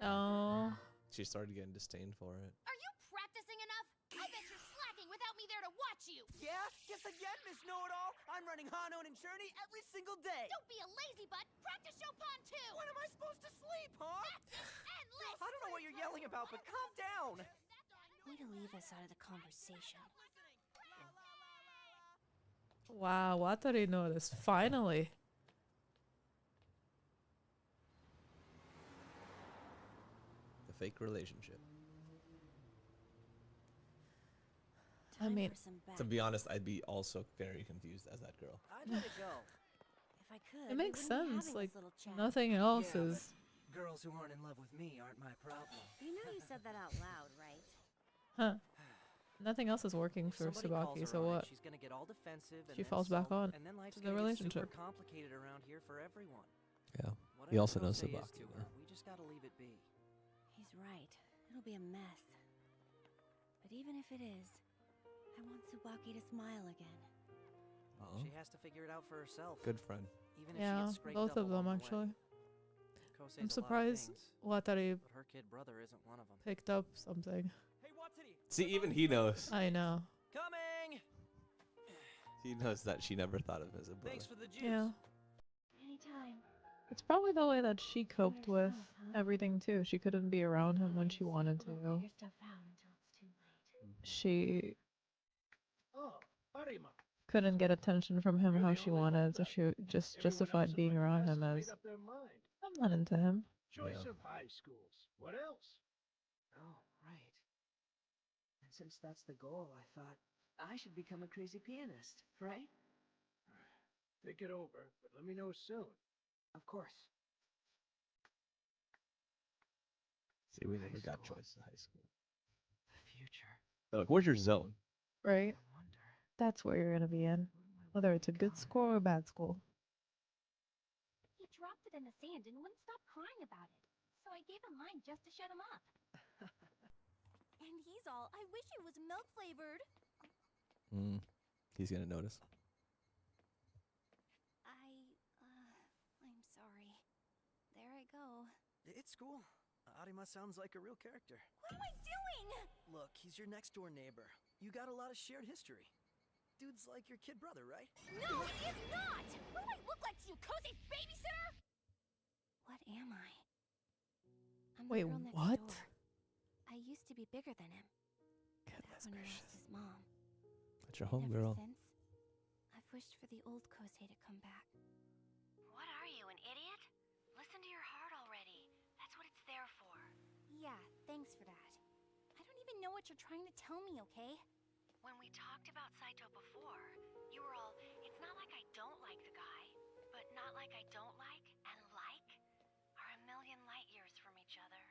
Oh. She started getting disdain for it. Are you practicing enough? I bet you're slacking without me there to watch you. Yeah? Guess again, Miss Know-It-All. I'm running Hanon and Journey every single day. Don't be a lazy butt. Practice Chopin too. When am I supposed to sleep, huh? Endless. I don't know what you're yelling about, but calm down. Way to leave us out of the conversation. Wow, Watari noticed. Finally. The fake relationship. I mean, To be honest, I'd be also very confused as that girl. I'd let it go. If I could, it we makes wouldn't be sense. having Like, this little chat. nothing else Yeah, is. Girls who aren't in love with me aren't my problem. You know you said that out loud, right? Huh. Nothing else is working If for somebody calls Tsubaki, her so on it, what? she's gonna get all defensive and She then falls back sulk, on and then life's to gonna the get super relationship. complicated around here for everyone. Yeah. Whatever also knows Kosei is Tsubaki, to though. her, we just gotta leave it be. He's right. It'll be a mess. But even if it is, I want Tsubaki to smile again. Oh. She has to figure it out for herself. Good friend. Even if she Yeah, gets scraped both up of them along the way. actually. Kosei's I'm a lot of surprised things, Watari but her kid brother isn't one of them. picked up something. Hey, Watsuni! See, even he knows. I know. Coming! He knows that she never thought of him as a brother. Thanks for the juice. Yeah. Anytime. It's probably the way that she coped with everything too. She couldn't be around him when she wanted We'll to. figure stuff out until it's too late. She Oh, Arima. couldn't get attention from him how she wanted, so she just justified being around him as, Made up their mind. I'm not into him. Choice of high schools. What else? Oh, right. And since that's the goal, I thought I should become a crazy pianist, right? Think it over, but let me know soon. Of course. See, we never got choice in high school. The future. They're like, where's your zone? Right? I wonder. That's where you're gonna be in. Whether it's a good school or a bad school. He dropped it in the sand and wouldn't stop crying about it. So I gave him mine just to shut him up. And he's all, I wish it was milk flavored. He's gonna notice. I'm sorry. There I go. It's cool. Arima sounds like a real character. What am I doing? Look, he's your next door neighbor. You got a lot of shared history. Dude's like your kid brother, right? No, he is not! What do I look like to you, Kosei's babysitter? What am I? I'm the Wait, girl next what? door. I used to be bigger than him. Goodness When he gracious. lost his mom. That's your And home ever girl. since, I've wished for the old Kosei to come back. What are you, an idiot? Listen to your heart already. That's what it's there for. Yeah, thanks for that. I don't even know what you're trying to tell me, okay? When we talked about Saito before, you were all, it's not like I don't like the guy, but not like I don't like and like are a million light years from each other.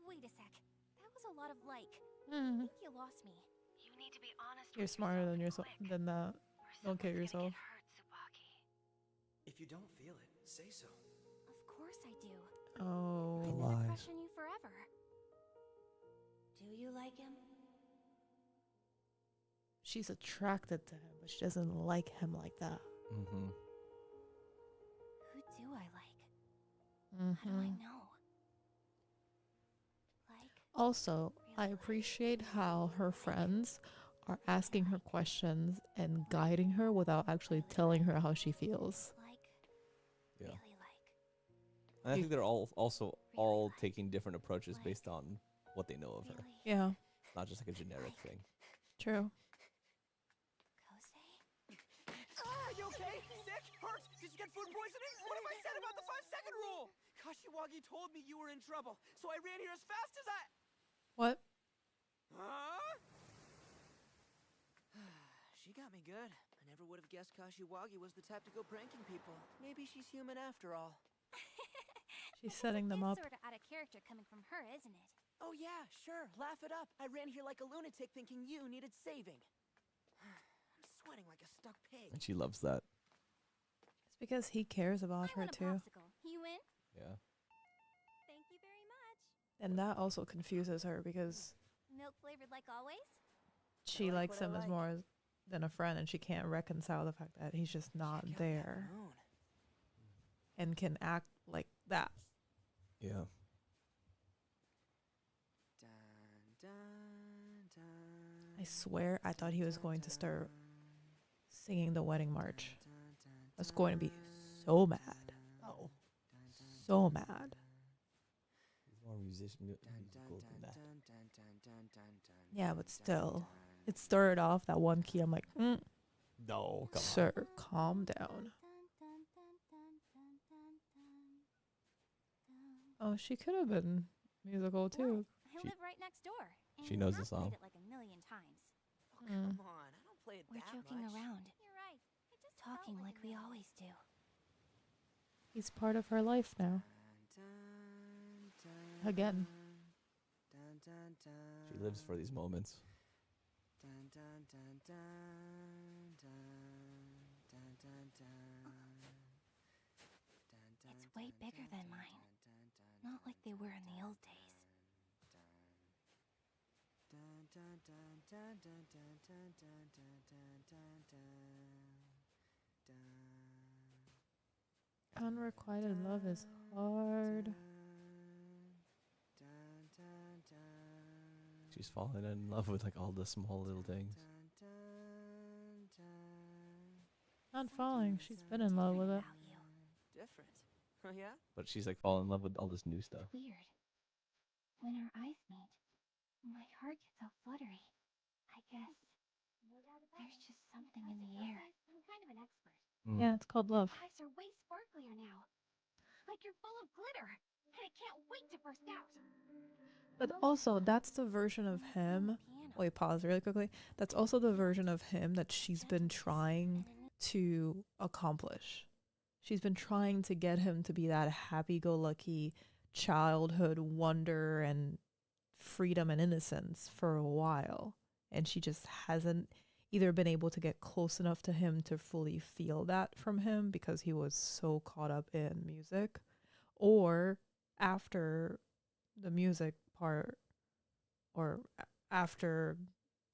Wait a sec. That was a lot of like. I Mhm. think you lost me. You need to be honest You're with smarter than yourself yourself quick, than that. or Don't kill someone's gonna yourself. get hurt, Tsubaki. If you don't feel it, say so. Of course I do. Oh. I've had a lies. crush on you forever. Do you like him? She's attracted to him, but she doesn't like him like that. Mm-hmm. Who do I like? How do I know? Like, Also, I appreciate how her friends are asking her questions and guiding her without actually telling her how she feels. like, Yeah. really like. And I think they're all also all like- taking different approaches like- based on what they know of her. Really? Yeah, Not just like a generic like- thing. true. Kosei? Are you okay? Sick? Hurt? Did you get food poisoning? What have I said about the 5-second rule? Kashiwagi told me you were in trouble, so I ran here as fast as I... What? Huh? She got me good. I never would have guessed Kashiwagi was the type to go pranking people. Maybe she's human after all. She's setting them up. Sort of out of character coming from her, isn't it? Oh yeah, sure. Laugh it up. I ran here like a lunatic thinking you needed saving. I'm sweating like a stuck pig. And she loves that. It's because he cares about I her want a too. popsicle. You win? Yeah. Thank you very much. And that also confuses her because Milk flavored like always? she like likes what I him as like. more than a friend, and she can't reconcile the fact that he's just not Check out that there moon. and can act like that. Yeah. Dun, dun, dun, I swear I thought he was going to start singing the wedding march. I was going to be so mad. Oh. So mad. He's more musical than that. Yeah, but still. It started off that one key. I'm like, No, come on. sir, calm down. Dun, dun, dun, dun, dun, dun, dun, dun. Oh, she could have been musical too. I She- live right next door. And she knows the I've song. played it like a million times. Oh, come on. I don't play it We're that joking much. around. You're right. It just talking like we always do. He's part of her life now. Dun, dun, Again. dun, dun, dun, She lives for these moments. dun, dun, dun, dun, dun, dun, dun, dun. Dun, It's dun, way dun, bigger dun, than dun, mine. dun, dun, Not dun, like they were in dun, the old dun, days. dun, dun, dun, dun, dun, dun, dun, dun, dun, dun, dun, dun, dun. Unrequited love is hard. She's fallen in love with like all the small little things. Not falling. She's been in love with it. Different. Oh yeah? But she's like fallen in love with all this new stuff. Weird. When our eyes meet, my heart gets all fluttery. I guess there's just something in the air. I'm kind of an expert. Yeah, it's called love. Eyes are way sparklier now. Like you're full of glitter. And I can't wait to burst out. But also, that's the version of him. Wait, pause really quickly. That's also the version of him that she's been trying to accomplish. She's been trying to get him to be that happy-go-lucky childhood wonder and freedom and innocence for a while. And she just hasn't either been able to get close enough to him to fully feel that from him because he was so caught up in music, or after the music part, or after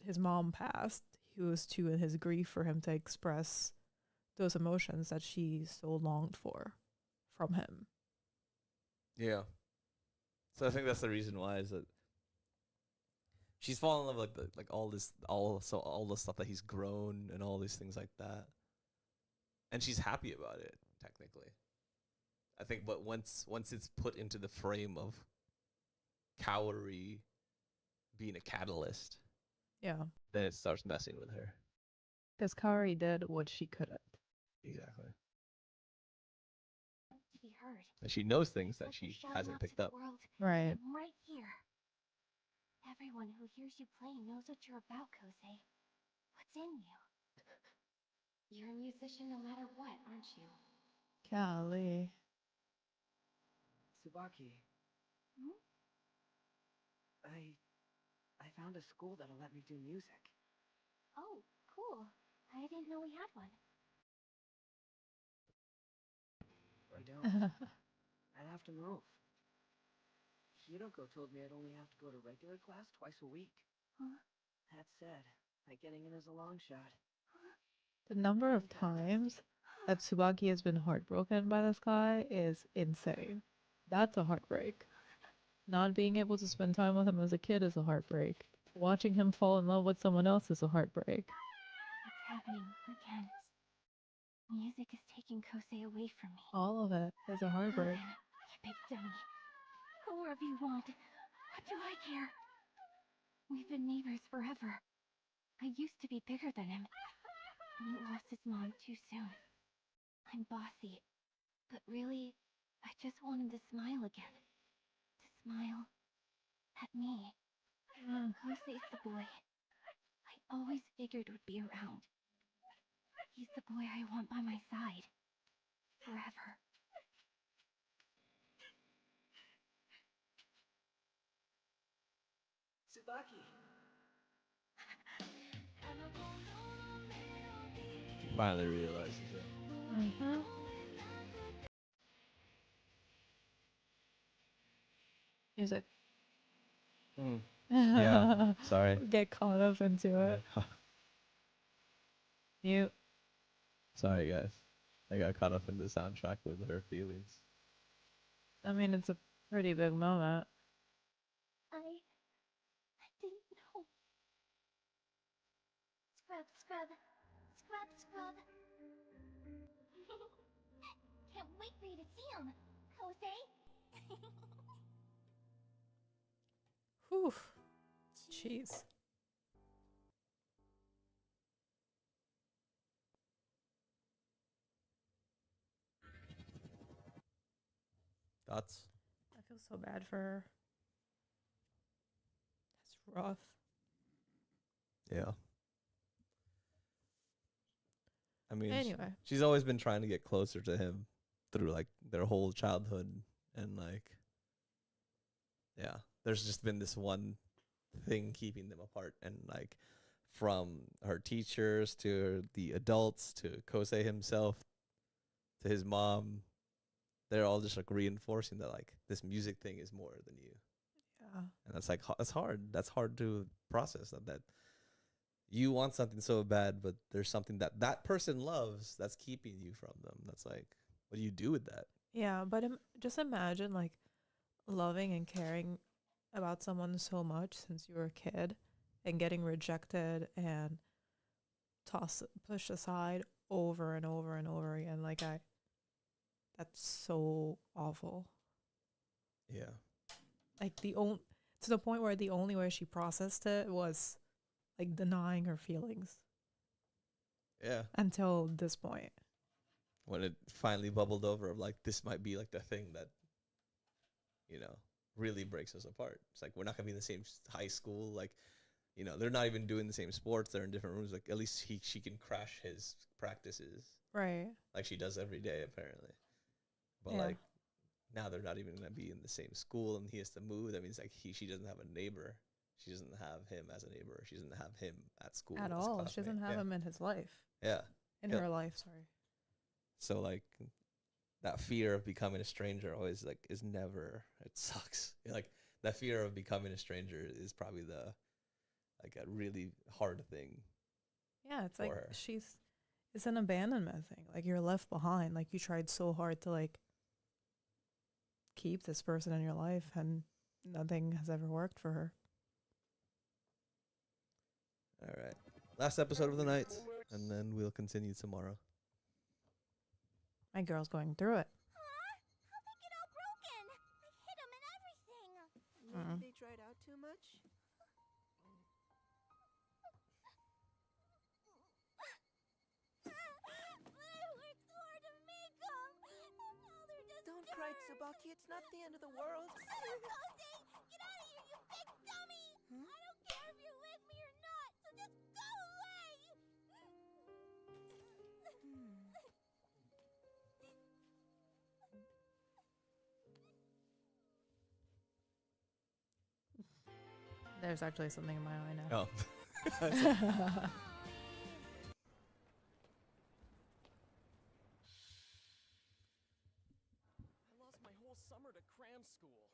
his mom passed, he was too in his grief for him to express those emotions that she so longed for from him. Yeah. So I think that's the reason why is that she's fallen in love with like all the stuff that he's grown and all these things like that, and she's happy about it technically. I think, but once it's put into the frame of Kaori being a catalyst, Yeah. then it starts messing with her. Because Kaori did what she couldn't. Exactly. To be heard. And she knows things that Like she you're shouting hasn't out to picked the up. world. Right. I'm right here. Everyone who hears you playing knows what you're about, Kosei. What's in you? You're a musician no matter what, aren't you? Golly. Tsubaki, Hmm? I found a school that'll let me do music. Oh, cool. I didn't know we had one. I don't. I'd have to move. Hiroko told me I'd only have to go to regular class twice a week. Huh? That said, like getting in is a long shot. The number of times that Tsubaki has been heartbroken by this guy is insane. That's a heartbreak. Not being able to spend time with him as a kid is a heartbreak. Watching him fall in love with someone else is a heartbreak. It's happening again. Music is taking Kosei away from me. All of it is a heartbreak. Fine, you big dummy. Go wherever you want. What do I care? We've been neighbors forever. I used to be bigger than him. He lost his mom too soon. I'm bossy, but really, I just want him to smile again. To smile at me. Kosei's the boy I always figured would be around. He's the boy I want by my side. Forever. Tsubaki! She finally realizes it. Mm-hmm. Music. Yeah. Sorry. Get caught up into it. Mute. Sorry, guys. I got caught up in the soundtrack with her feelings. I mean, it's a pretty big moment. I didn't know. Scrub, scrub, scrub, scrub. Can't wait for you to see him, Kosei. Whew. Jeez. Thoughts? I feel so bad for her. That's rough. Yeah. I mean, Anyway. she's always been trying to get closer to him through like their whole childhood, and like, yeah, there's just been this one thing keeping them apart, and like from her teachers to the adults to Kosei himself to his mom, they're all just like reinforcing that like this music thing is more than you. Yeah. And that's like that's hard. That's hard to process that you want something so bad, but there's something that person loves that's keeping you from them. That's like what do you do with that? Yeah, but just imagine like loving and caring about someone so much since you were a kid and getting rejected and pushed aside over and over and over again. Like that's so awful. Yeah. Like to the point where the only way she processed it was like denying her feelings. Yeah. Until this point. When it finally bubbled over of like, this might be like the thing that, you know, really breaks us apart. It's like, we're not gonna be in the same high school. Like, you know, they're not even doing the same sports. They're in different rooms. Like, at least she can crash his practices. Right. Like she does every day, apparently. But yeah. like, now they're not even gonna be in the same school, and he has to move. That means like she doesn't have a neighbor. She doesn't have him as a neighbor. She doesn't have him at school at all. She doesn't have him in his life. Yeah. In her life, sorry. So like, that fear of becoming a stranger always like is never. It sucks. Like that fear of becoming a stranger is probably the like a really hard thing. Yeah, it's like it's an abandonment thing. Like you're left behind. Like you tried so hard to like keep this person in your life and nothing has ever worked for her. All right. Last episode of the night, and then we'll continue tomorrow. My girl's going through it. How'd they get all broken? I hit them and everything. Maybe they dried out too much? Don't cry, Tsubaki. It's not the end of the world. Shut up, Kose! Get out of here, you big dummy! I don't care if you're with me or not, so just go away! There's actually something in my eye now. Oh. Summer to cram school.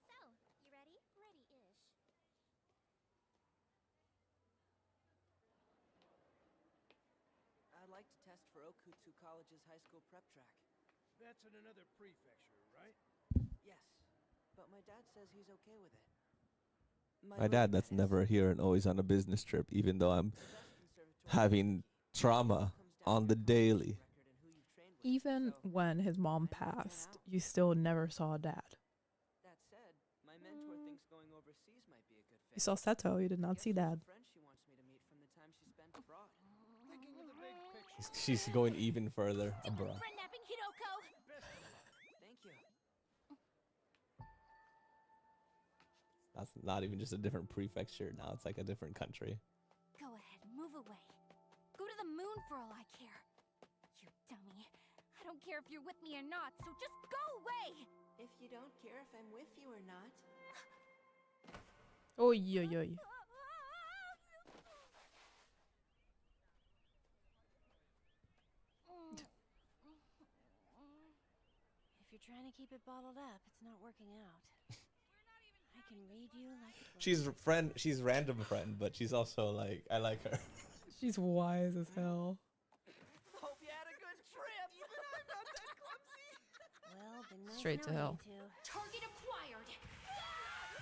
So, you ready? Ready-ish. I'd like to test for Okutsu College's high school prep track. That's in another prefecture, right? Yes, but my dad says he's okay with it. My dad that's never here and always on a business trip, even though I'm having trauma on the daily. Even when his mom passed, you still never saw Dad. That said, my mentor thinks going overseas might be a good fit. You saw Seto, you did not see Dad. Friend she wants me to meet from the time she spent abroad. Thinking of the big picture. She's going even further abroad. Friend-napping Hidoko! Thank you. That's not even just a different prefecture now. It's like a different country. Go ahead, move away. Go to the moon for all I care. You dummy. I don't care if you're with me or not, so just go away! If you don't care if I'm with you or not. Oy, oy, oy. If you're trying to keep it bottled up, it's not working out. I can read you like a book. She's random friend, but she's also like, I like her. She's wise as hell. Hope you had a good trip. Even I'm not that clumsy. Well, been nice Straight to knowing hell. you two. Target acquired!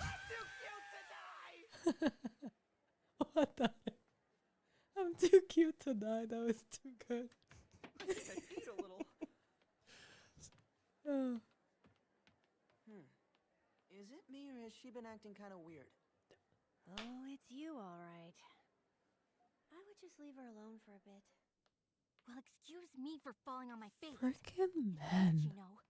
I'm too cute to die. What the heck? I'm too cute to die. That was too good. I think I eat a little. Is it me or has she been acting kind of weird? Oh, it's you, all right. I would just leave her alone for a bit. Well, excuse me for falling on my face. Frickin' men. You know.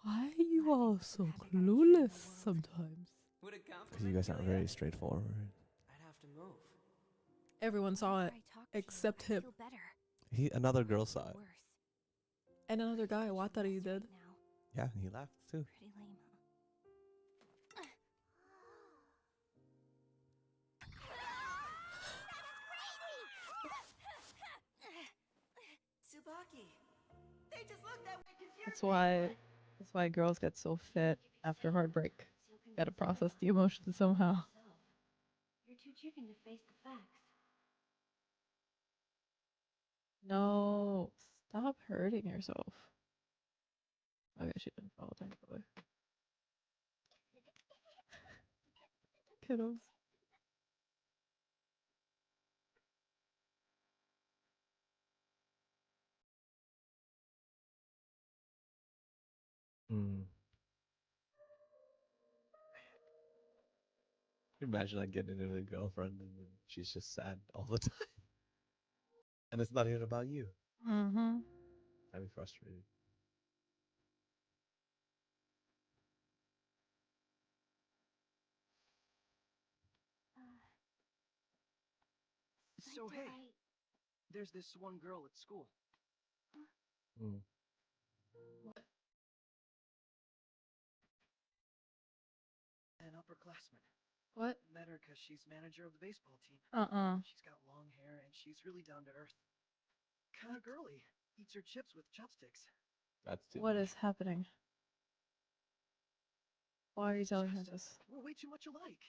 Why are you all so clueless sometimes? Would it count for You guys aren't very straightforward. I'd have to move. Everyone saw it except him. Feel better. Another girl saw it. Worse. And another guy, Watari did. Now. Yeah, and he laughed too. Pretty lame, huh? Tsubaki. They just look that way 'cause you're That's why girls get so fit after heartbreak. Gotta process the emotions somehow. You're too chicken to face the facts. No, stop hurting yourself. I guess she didn't follow thankfully. Kiddos. Mm. Imagine like getting into a girlfriend and then she's just sad all the time. And it's not even about you. Mm-hmm. I'd be frustrated. So hey, there's this one girl at school. Mm. An upperclassman. What? Met her because she's manager of the baseball team. She's got long hair and she's really down to earth. Kinda girly. Eats her chips with chopsticks. That's too What much. is happening? Why are you telling her Just, this? we're way too much alike.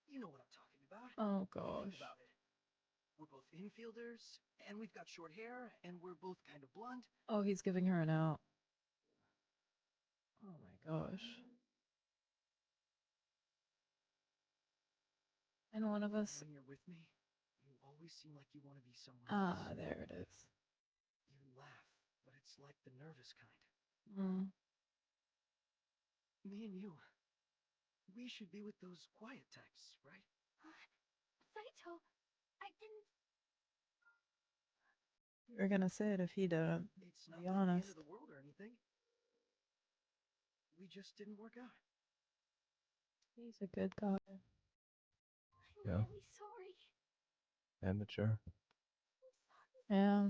You know what I'm talking about. Oh Think gosh. about it. We're both infielders, and we've got short hair, and we're both kind of blonde. Oh, he's giving her an out. Oh my gosh. And one of us. When you're with me, you always seem like you want to be someone Ah, else. there it is. You laugh, but it's like the nervous kind. Mm. Me and you, we should be with those quiet types, right? Saito, I didn't. You're gonna say it if he didn't. It's not Be like the end honest. of the world or anything. We just didn't work out. He's a good guy. I'm Yeah. really sorry. Amateur. Yeah.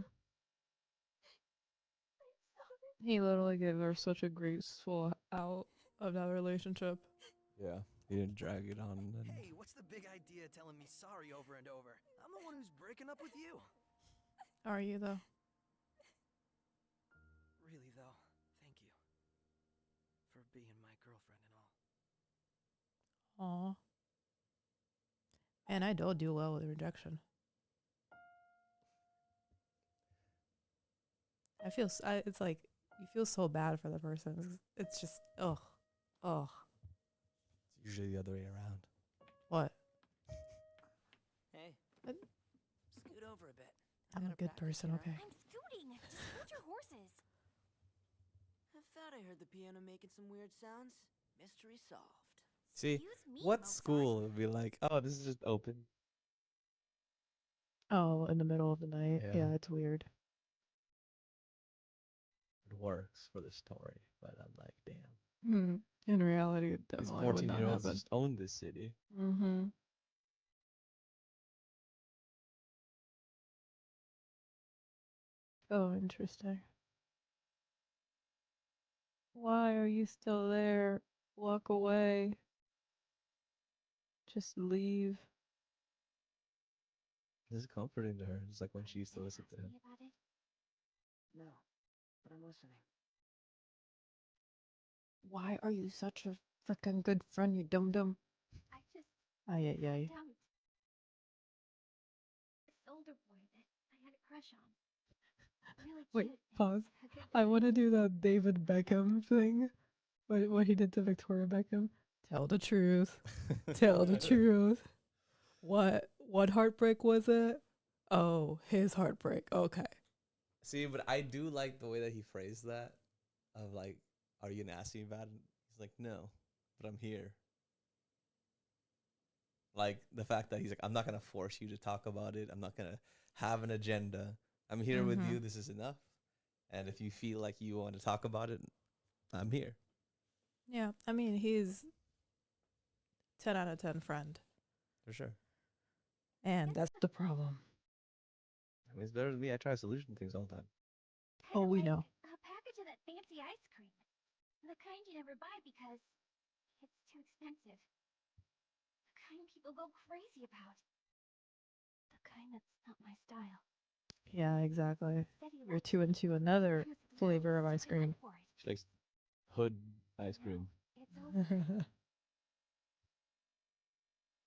He literally gave her such a graceful out of that relationship. Yeah. He didn't drag it on. And Hey, what's the big idea telling me sorry over and over? I'm the one who's breaking up with you. Are you though? Really, though, thank you. For being my girlfriend and all. Aw. And I don't do well with rejection. I feel, it's like, you feel so bad for the person. It's just, ugh. Ugh. it's usually the other way around. What? Hey. What? Scoot over a bit. I'm a good person, okay? I'm scooting. Just hold your horses. I thought I heard the piano making some weird sounds. Mystery solved. See, Excuse me, what Mozart. school would be like, oh, this is just open? Oh, in the middle of the night? Yeah. Yeah, it's weird. It works for the story, but I'm like, damn. In reality, it These definitely would not 14-year-olds happen. just own this city. Mm-hmm. Oh, interesting. Why are you still there? Walk away. Just leave. This is comforting to her. It's like when she used to listen to him. About it? No, but I'm listening. Why are you such a freaking good friend, you dum-dum? I just Ay, ay, ay. don't. This older boy that I had a crush on. Really Wait, cute. pause. A good I want to friend. do that David Beckham thing. What he did to Victoria Beckham. Tell the truth. Tell the truth. What heartbreak was it? Oh, his heartbreak. Okay. See, but I do like the way that he phrased that. Of like, are you gonna ask me about it? He's like, no, but I'm here. Like the fact that he's like, I'm not gonna force you to talk about it. I'm not gonna have an agenda. I'm here with you. This is enough. And if you feel like you want to talk about it, I'm here. Yeah, I mean, he's 10 out of 10 friend. For sure. And that's the problem. I mean, it's better than me. I try to solution things all the time. Oh, we know. A package of that fancy ice cream. The kind you never buy because it's too expensive. The kind people go crazy about. The kind that's not my style. Yeah, exactly. Said he You're liked too into another flavor of ice cream. for it. She likes hood ice cream. It's over.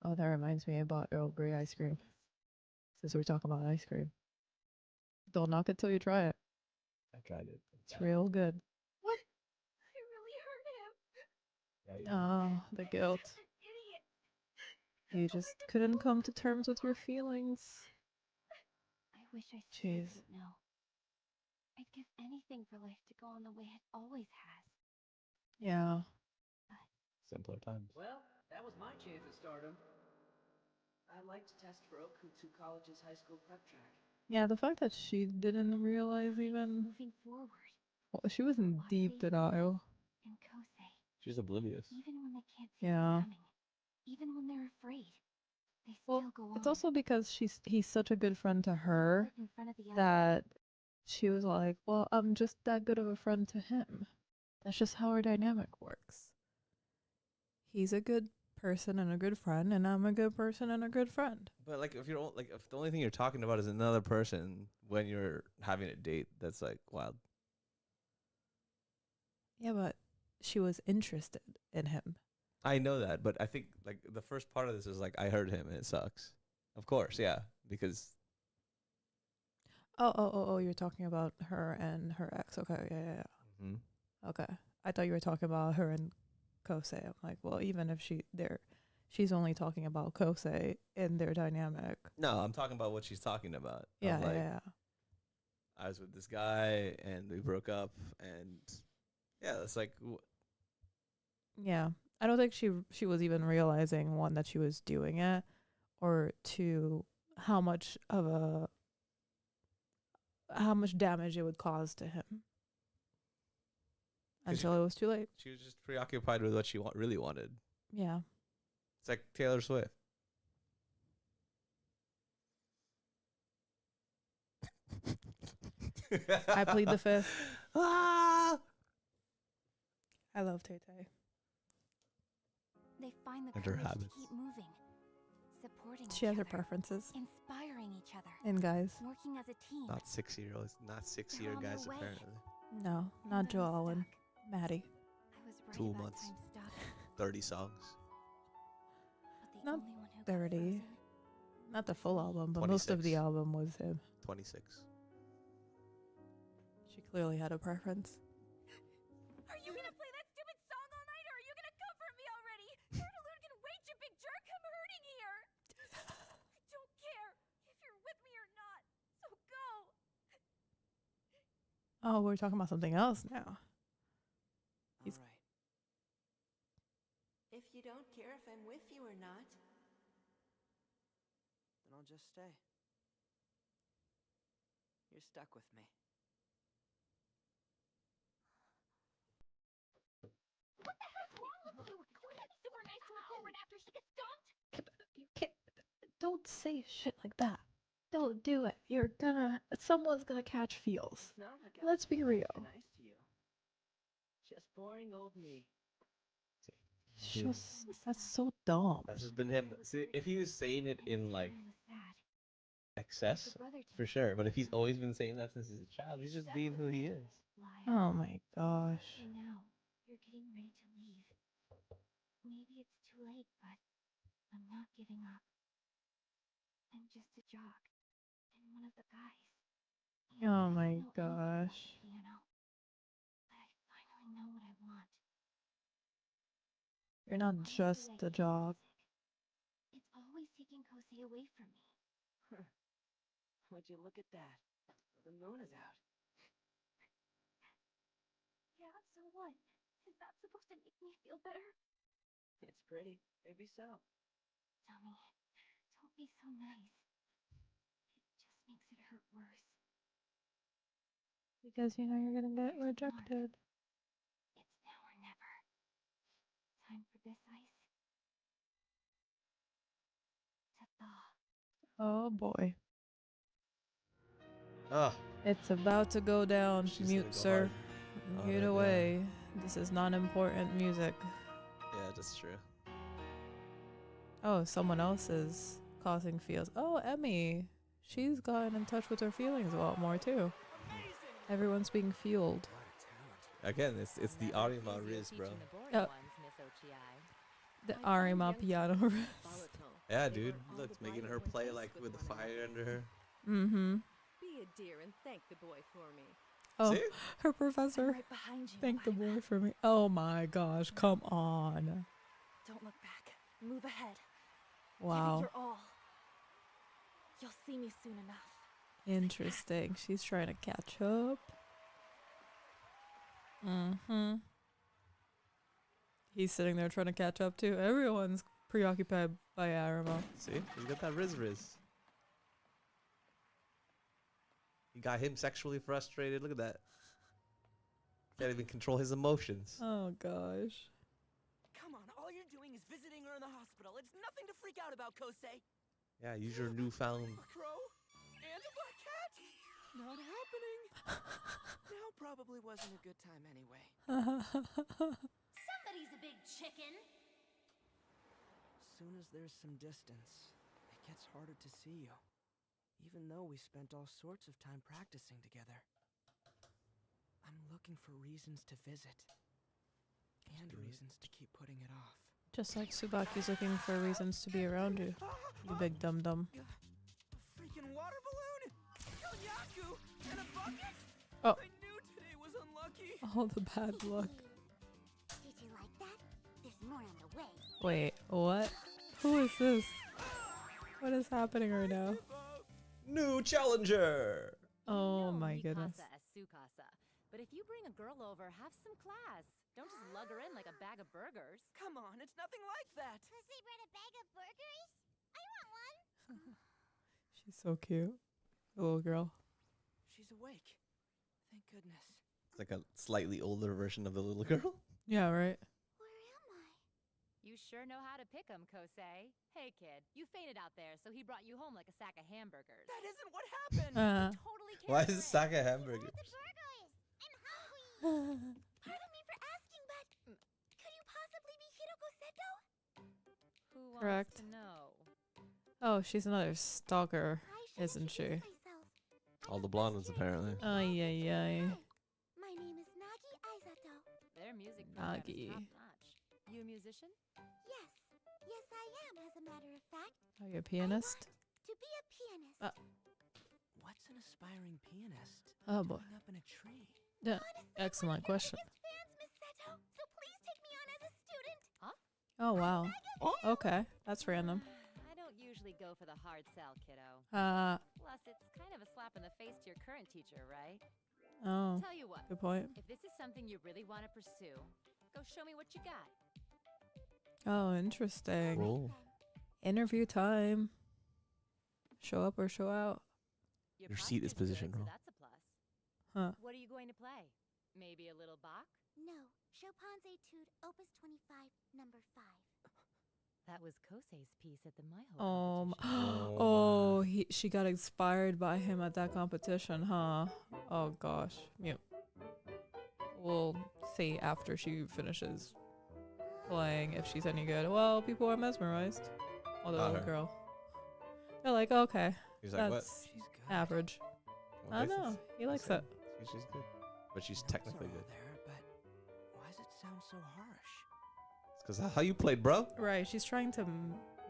Oh, that reminds me. I bought Earl Grey ice cream. Since we're talking about ice cream. Don't knock it till you try it. I tried it. It's real good. What? I Oh, the guilt. You just couldn't come to terms with your feelings. I wish I still Jeez. didn't know. I'd give anything for life to go on the way it always has. Yeah. Simpler times. Well, that was my chance at stardom. I'd like to test for Okutsu College's high school prep track. Yeah, the fact that she didn't realize even. Moving forward. Well, she was in deep denial. And Kosei. She's oblivious. Even when they can't see Yeah. what's coming. Even when they're afraid. They still go on. It's also because he's such a good friend to her In front of the others. that she was like, well, I'm just that good of a friend to him. That's just how our dynamic works. He's a good person and a good friend, and I'm a good person and a good friend. But like, if the only thing you're talking about is another person when you're having a date, that's like wild. Yeah, but she was interested in him. I know that, but I think like the first part of this is like I heard him and it sucks. Of course, yeah, because Oh, you're talking about her and her ex. Okay, yeah. mm-hmm. Okay. I thought you were talking about her and Kosei. I'm like, well, even if she's only talking about Kosei in their dynamic. No, I'm talking about what she's talking about. Yeah, like, yeah. I was with this guy and we broke up, and yeah, it's like Yeah. I don't think she was even realizing, one, that she was doing it, or two, how much damage it would cause to him. Until it was too late. She was just preoccupied with what she really wanted. Yeah. It's like Taylor Swift. I plead the fifth. Ah! I love Tay Tay. They find the And her courage to habits. keep moving, supporting She each has her other, preferences. inspiring each other, And guys. working as a team. Not 6-year-olds, not 6-year They're on their guys way. apparently. No, not Joel and Maddie. I was right 2 about months, time stopping, 30 songs. but the Not only one who got 30. frozen Not the full album, but most of the 26. album was him. 26. She clearly had a preference. Are you gonna play that stupid song all night, or are you gonna comfort me already? Interlude can wait, you big jerk. I'm hurting here. I don't care if you're with me or not. So go. Oh, we're talking about something else now. All right. If you don't care if I'm with you or not, then I'll just stay. You're stuck with me. What the heck's wrong with you? Wouldn't that be super nice to record right after she gets dumped? You can't. Don't say shit like that. Don't do it. Someone's gonna catch feels. It's not like I Let's was be real. nice to you. Just boring old me. That's so dumb. That's just been him. See, if he was saying it in like He was sad. excess, Brother to for me. sure. But if he's always been saying that since he's a child, he's just being who he is. Liar. Oh my gosh. And now you're getting ready to leave. Maybe it's too late, but I'm not giving up. I'm just a jock and one of the guys. And Oh I my know anything about gosh. piano, but I finally know what I want. You're not Honestly, just I a hate job. music. It's always taking Kosei away from me. Would you look at that? The moon is out. Yeah, so what? Is that supposed to make me feel better? It's pretty. Maybe so. Tommy, don't be so nice. It just makes it hurt worse. Because you know you're gonna get rejected. It's now or never. Time for this ice to thaw. Oh boy. Oh, It's about to go down. She's Mute, gonna go sir. hard. Mute Alright, away. This is not important music. yeah, that's true. Oh, someone else is causing feels. Oh, Emmy. She's gotten in touch with her feelings a lot more too. Everyone's being fueled. Again, it's the Arima Riz, bro. The Arima piano riff. Yeah, dude. Look, it's making her play like with the fire under her. Mm-hmm. Be a dear and thank the boy for me. Oh, See? her professor. Right behind you. Thank the boy for me. Oh my gosh, come on. Don't look back. Move ahead. Give it Wow. your all. You'll see me soon enough. Interesting. She's trying to catch up. Mm-hmm. He's sitting there trying to catch up too. Everyone's preoccupied by Aramo. See? He's got that Riz. He got him sexually frustrated. Look at that. Can't even control his emotions. Oh gosh. Come on, all you're doing is visiting her in the hospital. It's nothing to freak out about, Kosei. Yeah, use your newfound. A crow and a black cat? Not happening. Now probably wasn't a good time anyway. Somebody's a big chicken. As soon as there's some distance, it gets harder to see you. Even though we spent all sorts of time practicing together. I'm looking for reasons to visit. And reasons to keep putting it off. Just like Tsubaki's looking for reasons to be around you. You big dum-dum. A freaking water balloon! Konyaku! And a bucket! Oh. I knew today was unlucky! All the bad luck. Did you like that? There's more on the way. Wait, what? Who is this? What is happening right now? New challenger! Oh my goodness. Mikasa as Tsukasa. But if you bring a girl over, have some class. Don't just lug her in like a bag of burgers. Come on, it's nothing like that! Pussy brought a bag of burgers? I want one. She's so cute. The little girl. She's awake. Thank goodness. It's like a slightly older version of the little girl. Yeah, right. Where am I? You sure know how to pick 'em, Kosei. Hey, kid, you fainted out there, so he brought you home like a sack of hamburgers. That isn't what happened! Totally Why carried is it away. sack of hamburgers? The burgers. I'm hungry. Pardon me for asking, but could you possibly be Hiroko Seto? Who wants Correct. to know? Oh, she's another stalker, isn't she? All the blonde ones, apparently. Ay, ay, ay. My name is Nagi Aizato. Their music program is Nagi. top notch. You a musician? Yes. Yes, I am, as a matter of fact. Are you a pianist? To be a pianist. What's an aspiring pianist? Oh boy. Growing up in a tree. Yeah. Excellent question. Fans, Miss Seto, so please take me on as a student. Oh wow. Okay, that's random. I don't usually go for the hard sell, kiddo. Plus, it's kind of a slap in the face to your current teacher, right? Oh. Tell you what. Good point. If this is something you really want to pursue, go show me what you got. Oh, interesting. Whoa. Interview time. Show up or show out. Your seat is positioned So wrong. that's a plus. Huh. What are you going to play? Maybe a little Bach? No, Chopin's Etude, Opus 25, number 5. That was Kosei's piece at the Maiho Oh, oh, she got inspired by him at that competition, huh? Oh gosh. Yep. We'll see after she finishes playing if she's any good. Well, people are mesmerized. Oh, the Not little her. girl. They're like, okay, He's like, what? that's She's good. average. What I basis? know. He likes That's it. good. She's good. But she's Notes technically are all good. there, but why does it sound so harsh? It's because how you played, bro. Right, she's trying to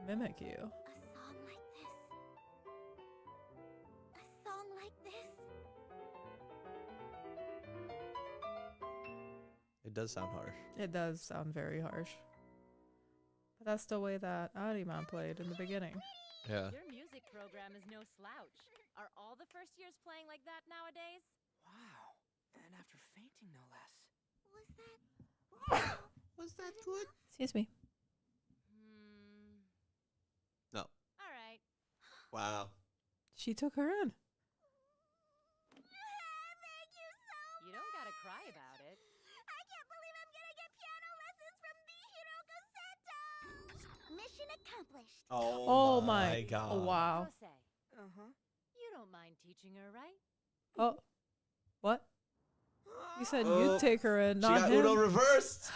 mimic you. A song like this. A song like this. It does sound harsh. It does sound very harsh. But that's the way that Ariman played in the beginning. Yeah. Your music program is no slouch. Are all the first years playing like that nowadays? Wow. And after fainting, no less. Was that... Was that good? Excuse me. No. All right. Wow. She took her in. You don't gotta cry about it. I can't believe I'm gonna get piano lessons from the Hiroko Seto! Mission accomplished. Oh my God. Oh, wow. Kosei, Uh-huh. you don't mind teaching her, right? Oh. What? You said Oh, you'd take her in, She not got him. Uno reversed.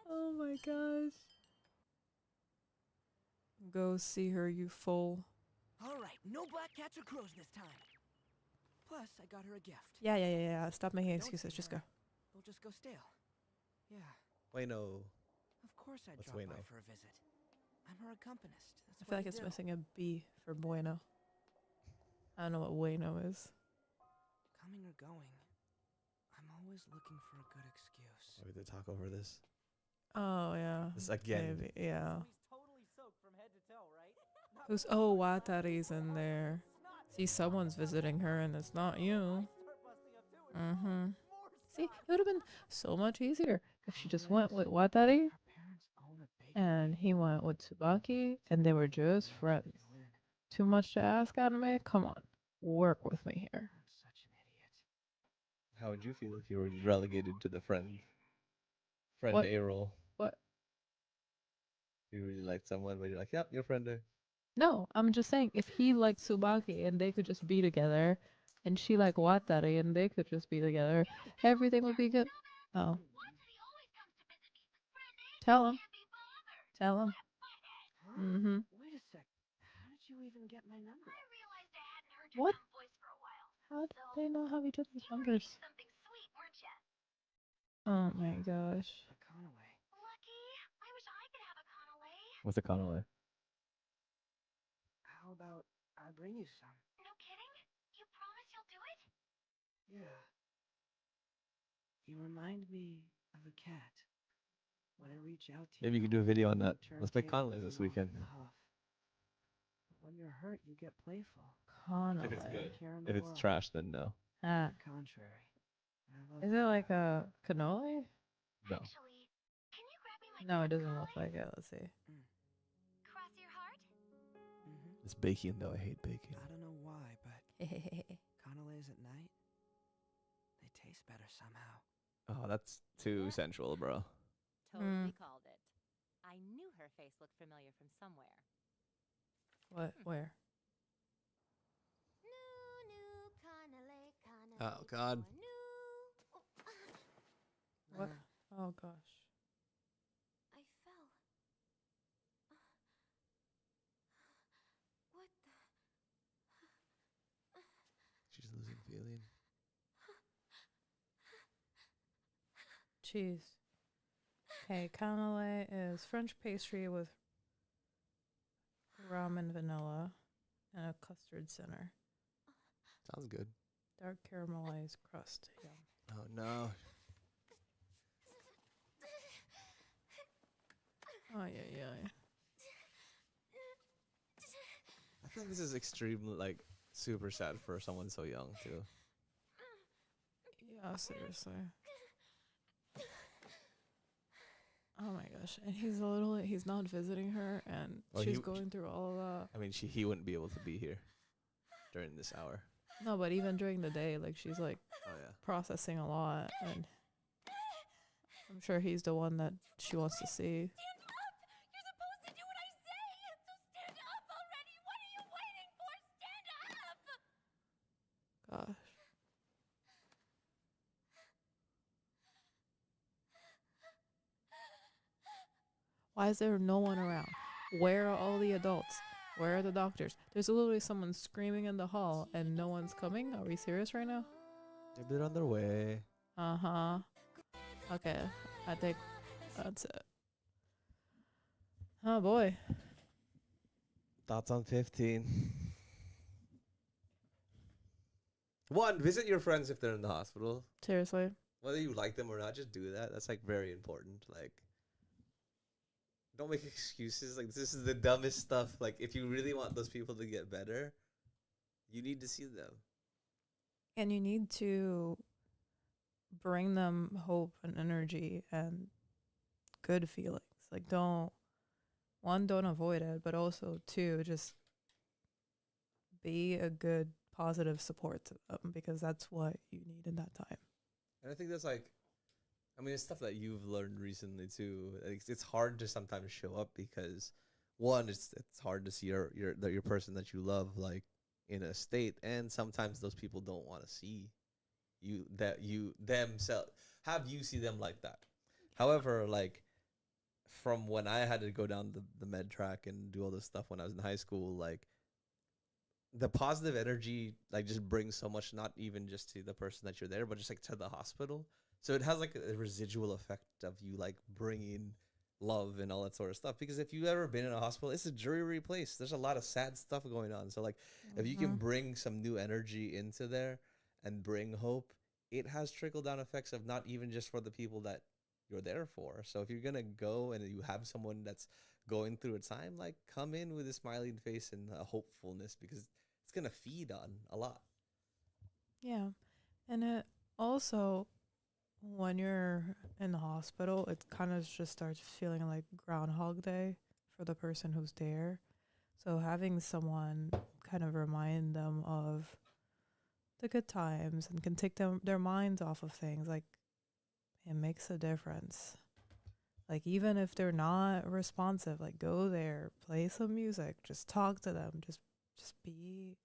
Oh my gosh. Go see her, you fool. All right, no black cats or crows this time. Plus, I got her a gift. Yeah. Stop making Don't excuses. see Just her, go. They'll just go stale. Yeah, Wait, no. of course I'd What's drop by Ueno? for a visit. I'm her accompanist. That's I feel what like it's do. missing a B for bueno. I don't know what bueno is. coming or going, I'm always looking for a good excuse. Are we to talk over this? Oh yeah. This again. Maybe, yeah. So he's totally soaked from head to toe, right? Who's Watari's in there? See, someone's visiting her, and it's not you. Mm-hmm. See, it would have been so much easier if she just went with Watari, and he went with Tsubaki, and they were just friends. Too much to ask, anime? Come on, work with me here. How would you feel if you were relegated to the friend What? A role? What? You really like someone, but you're like, yep, your friend A. No, I'm just saying, if he liked Tsubaki and they could just be together, and she liked Watari and they could just be together, everything would be good. Oh. Tell him. Tell him. Mm-hmm. Wait a sec. How did you even get my number? What? How did they know how each other's numbers? Oh my gosh. A Canale. What's a Canale? How about I bring you some? Yeah. You remind me of a cat. When I reach out to Maybe you you, could do a video on that. turn Let's make tables Canales this and weekend. huff. When you're hurt, you get playful. If it's Canale. good. Care in the If it's world. trash, then no. Ah. The contrary. I love Is that it like about a cannoli? No. No, it doesn't look like it. Let's see. Cross your heart? It's baking, though. I hate baking. I don't know why, but canales at night, they taste better somehow. Oh, that's too sensual, bro. Totally called it. I knew her face looked familiar from somewhere. What? Where? Oh, God. What? Oh gosh. I fell. What the? She's losing feeling. Cheese. Okay, canale is French pastry with rum and vanilla and a custard center. Sounds good. Dark caramelized crust. Yum. Oh, no. Oh, yeah. I feel like this is extremely, like, super sad for someone so young, too. Yeah, seriously. Oh my gosh. And he's not visiting her, and Well, she's going through all of that. I mean, he wouldn't be able to be here during this hour. No, but even during the day, like, she's like processing a lot, and I'm sure he's the one that she wants to see. Gosh. Why is there no one around? Where are all the adults? Where are the doctors? There's literally someone screaming in the hall and no one's coming. Are we serious right now? Maybe they're on their way. Uh-huh. Okay. I think that's it. Oh boy. Thoughts on 15? 1, visit your friends if they're in the hospital. Seriously. Whether you like them or not, just do that. That's like very important. Like, don't make excuses. Like, this is the dumbest stuff. Like, if you really want those people to get better, you need to see them. And you need to bring them hope and energy and good feelings. Like, don't avoid it, but also 2, just be a good, positive support to them, because that's what you need in that time. And I think that's like, I mean, it's stuff that you've learned recently too. Like, it's hard to sometimes show up because, 1, it's hard to see your person that you love like in a state, and sometimes those people don't want to see you themselves have you see them like that. However, like, from when I had to go down the med track and do all this stuff when I was in high school, like, the positive energy like just brings so much, not even just to the person that you're there, but just like to the hospital. So it has like a residual effect of you like bringing love and all that sort of stuff. Because if you've ever been in a hospital, it's a dreary place. There's a lot of sad stuff going on. So like, if you can bring some new energy into there and bring hope, it has trickle down effects of not even just for the people that you're there for. So if you're gonna go and you have someone that's going through a time, like come in with a smiling face and a hopefulness, because it's gonna feed on a lot. Yeah. And it also, when you're in the hospital, it kind of just starts feeling like Groundhog Day for the person who's there. So having someone kind of remind them of the good times and can take their minds off of things, like, it makes a difference. Like, even if they're not responsive, like, go there, play some music, just talk to them, just be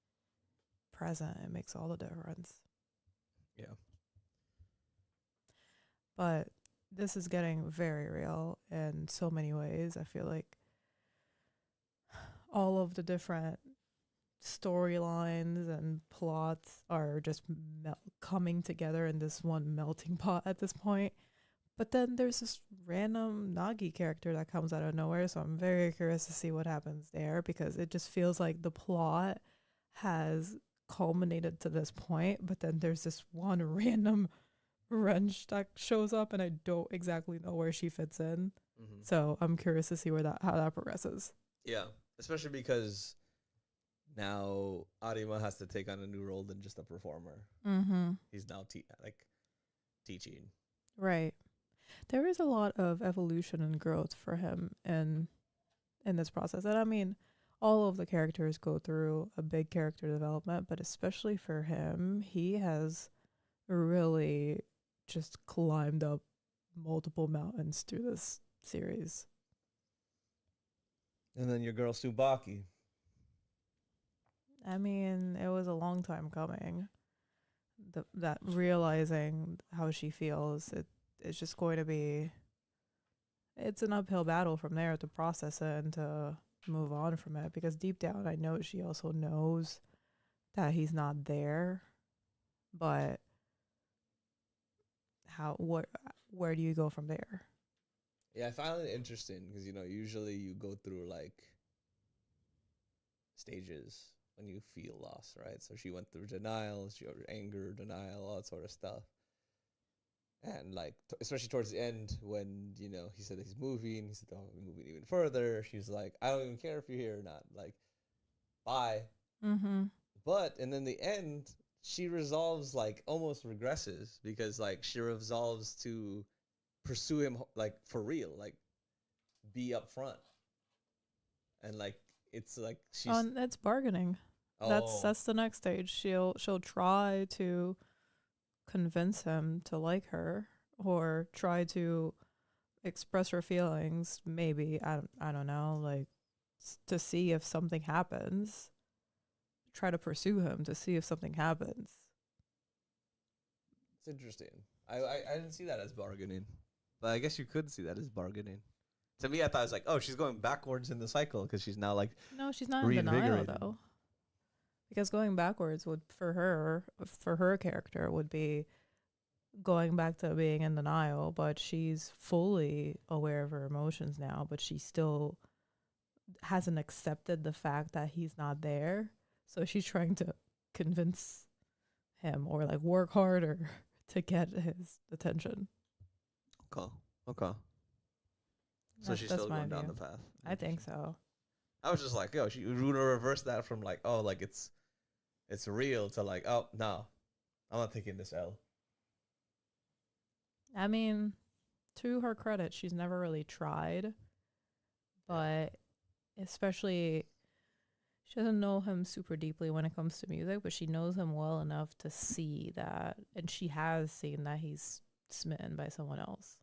present. It makes all the difference. Yeah. But this is getting very real in so many ways. I feel like all of the different storylines and plots are just coming together in this one melting pot at this point. But then there's this random Nagi character that comes out of nowhere, so I'm very curious to see what happens there, because it just feels like the plot has culminated to this point, but then there's this one random wrench that shows up, and I don't exactly know where she fits in. Mm-hmm. So I'm curious to see how that progresses. Yeah, especially because now Arima has to take on a new role than just a performer. Mm-hmm. He's now teaching. Right. There is a lot of evolution and growth for him in this process. And I mean, all of the characters go through a big character development, but especially for him, he has really just climbed up multiple mountains through this series. And then your girl Tsubaki. I mean, it was a long time coming. That realizing how she feels, it's just going to be, it's an uphill battle from there to process it and to move on from it, because deep down I know she also knows that he's not there, but where do you go from there? Yeah, I found it interesting because, usually you go through like stages when you feel loss, right? So she went through denial, she had anger, denial, all that sort of stuff. And like, especially towards the end when, he said that he's moving, he said, oh, we're moving even further. She was like, I don't even care if you're here or not. Like, bye. Mm-hmm. But, and then the end, she resolves, like, almost regresses because, like, she resolves to pursue him, like, for real, like, be upfront. And, like, it's like she's... That's bargaining. Oh. That's the next stage. She'll try to convince him to like her, or try to express her feelings, maybe, I don't know, like, to see if something happens. Try to pursue him to see if something happens. It's interesting. I didn't see that as bargaining, but I guess you could see that as bargaining. To me, I thought it was like, oh, she's going backwards in the cycle because she's now like... No, she's not in denial though. Because going backwards would, for her character, would be going back to being in denial, but she's fully aware of her emotions now, but she still hasn't accepted the fact that he's not there. So she's trying to convince him, or like work harder to get his attention. Okay. So she's still going down the path. I think so. I was just like, yo, she would reverse that from like, oh, like it's real, to like, oh, no, I'm not taking this L. I mean, to her credit, she's never really tried, but especially, she doesn't know him super deeply when it comes to music, but she knows him well enough to see that, and she has seen that he's smitten by someone else.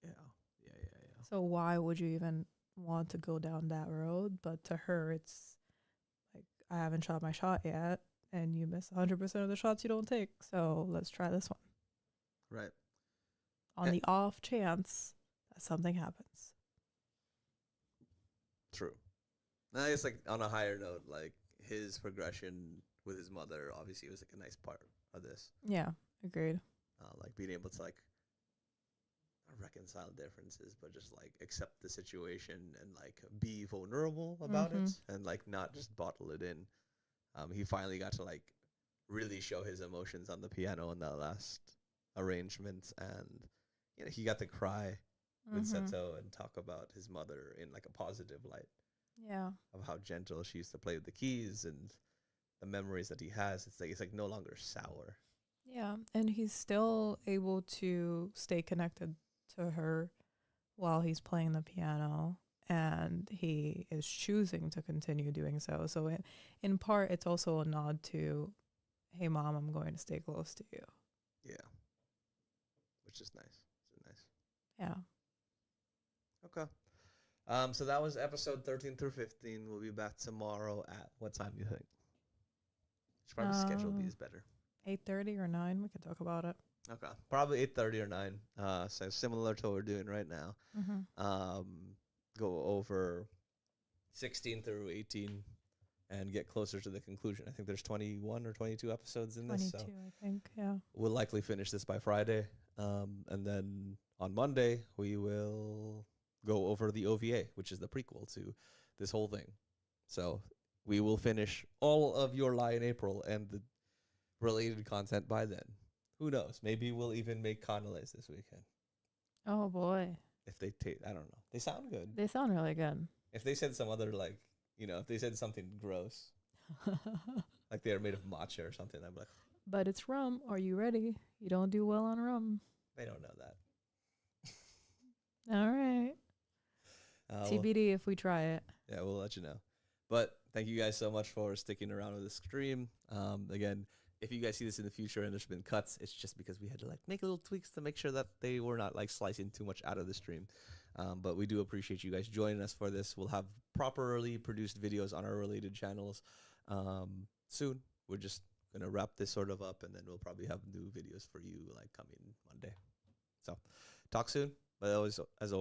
Yeah. So why would you even want to go down that road? But to her, it's like, I haven't shot my shot yet, and you miss 100% of the shots you don't take, so let's try this one. Right. On the off chance that something happens. True. And I guess, like, on a higher note, like, his progression with his mother obviously was like a nice part of this. Yeah, agreed. Like being able to like reconcile differences, but just like accept the situation and like be vulnerable about it, and like not just bottle it in. He finally got to like really show his emotions on the piano in that last arrangement, and he got to cry with Seto and talk about his mother in like a positive light. Yeah. Of how gentle she used to play with the keys and the memories that he has. It's like no longer sour. Yeah, and he's still able to stay connected to her while he's playing the piano, and he is choosing to continue doing so. So in part, it's also a nod to, hey, Mom, I'm going to stay close to you. Yeah. Which is nice. Nice. Yeah. Okay. So that was episode 13 through 15. We'll be back tomorrow at what time do you think? Should probably schedule these better. 8:30 or 9. We can talk about it. Okay. Probably 8:30 or 9. So similar to what we're doing right now. Go over 16 through 18 and get closer to the conclusion. I think there's 21 or 22 episodes in this. 22, I think, yeah. We'll likely finish this by Friday. And then on Monday, we will go over the OVA, which is the prequel to this whole thing. So we will finish all of Your Lie in April and the related content by then. Who knows? Maybe we'll even make Canales this weekend. Oh, boy. If they I don't know. They sound good. They sound really good. If they said some other, like, if they said something gross, like they are made of matcha or something, I'm like... But it's rum. Are you ready? You don't do well on rum. They don't know that. All right. TBD if we try it. Yeah, we'll let you know. But thank you guys so much for sticking around with the stream. Again, if you guys see this in the future and there's been cuts, it's just because we had to like make little tweaks to make sure that they were not like slicing too much out of the stream. But we do appreciate you guys joining us for this. We'll have properly produced videos on our related channels soon. We're just going to wrap this sort of up, and then we'll probably have new videos for you like coming Monday. So talk soon. But always, as always,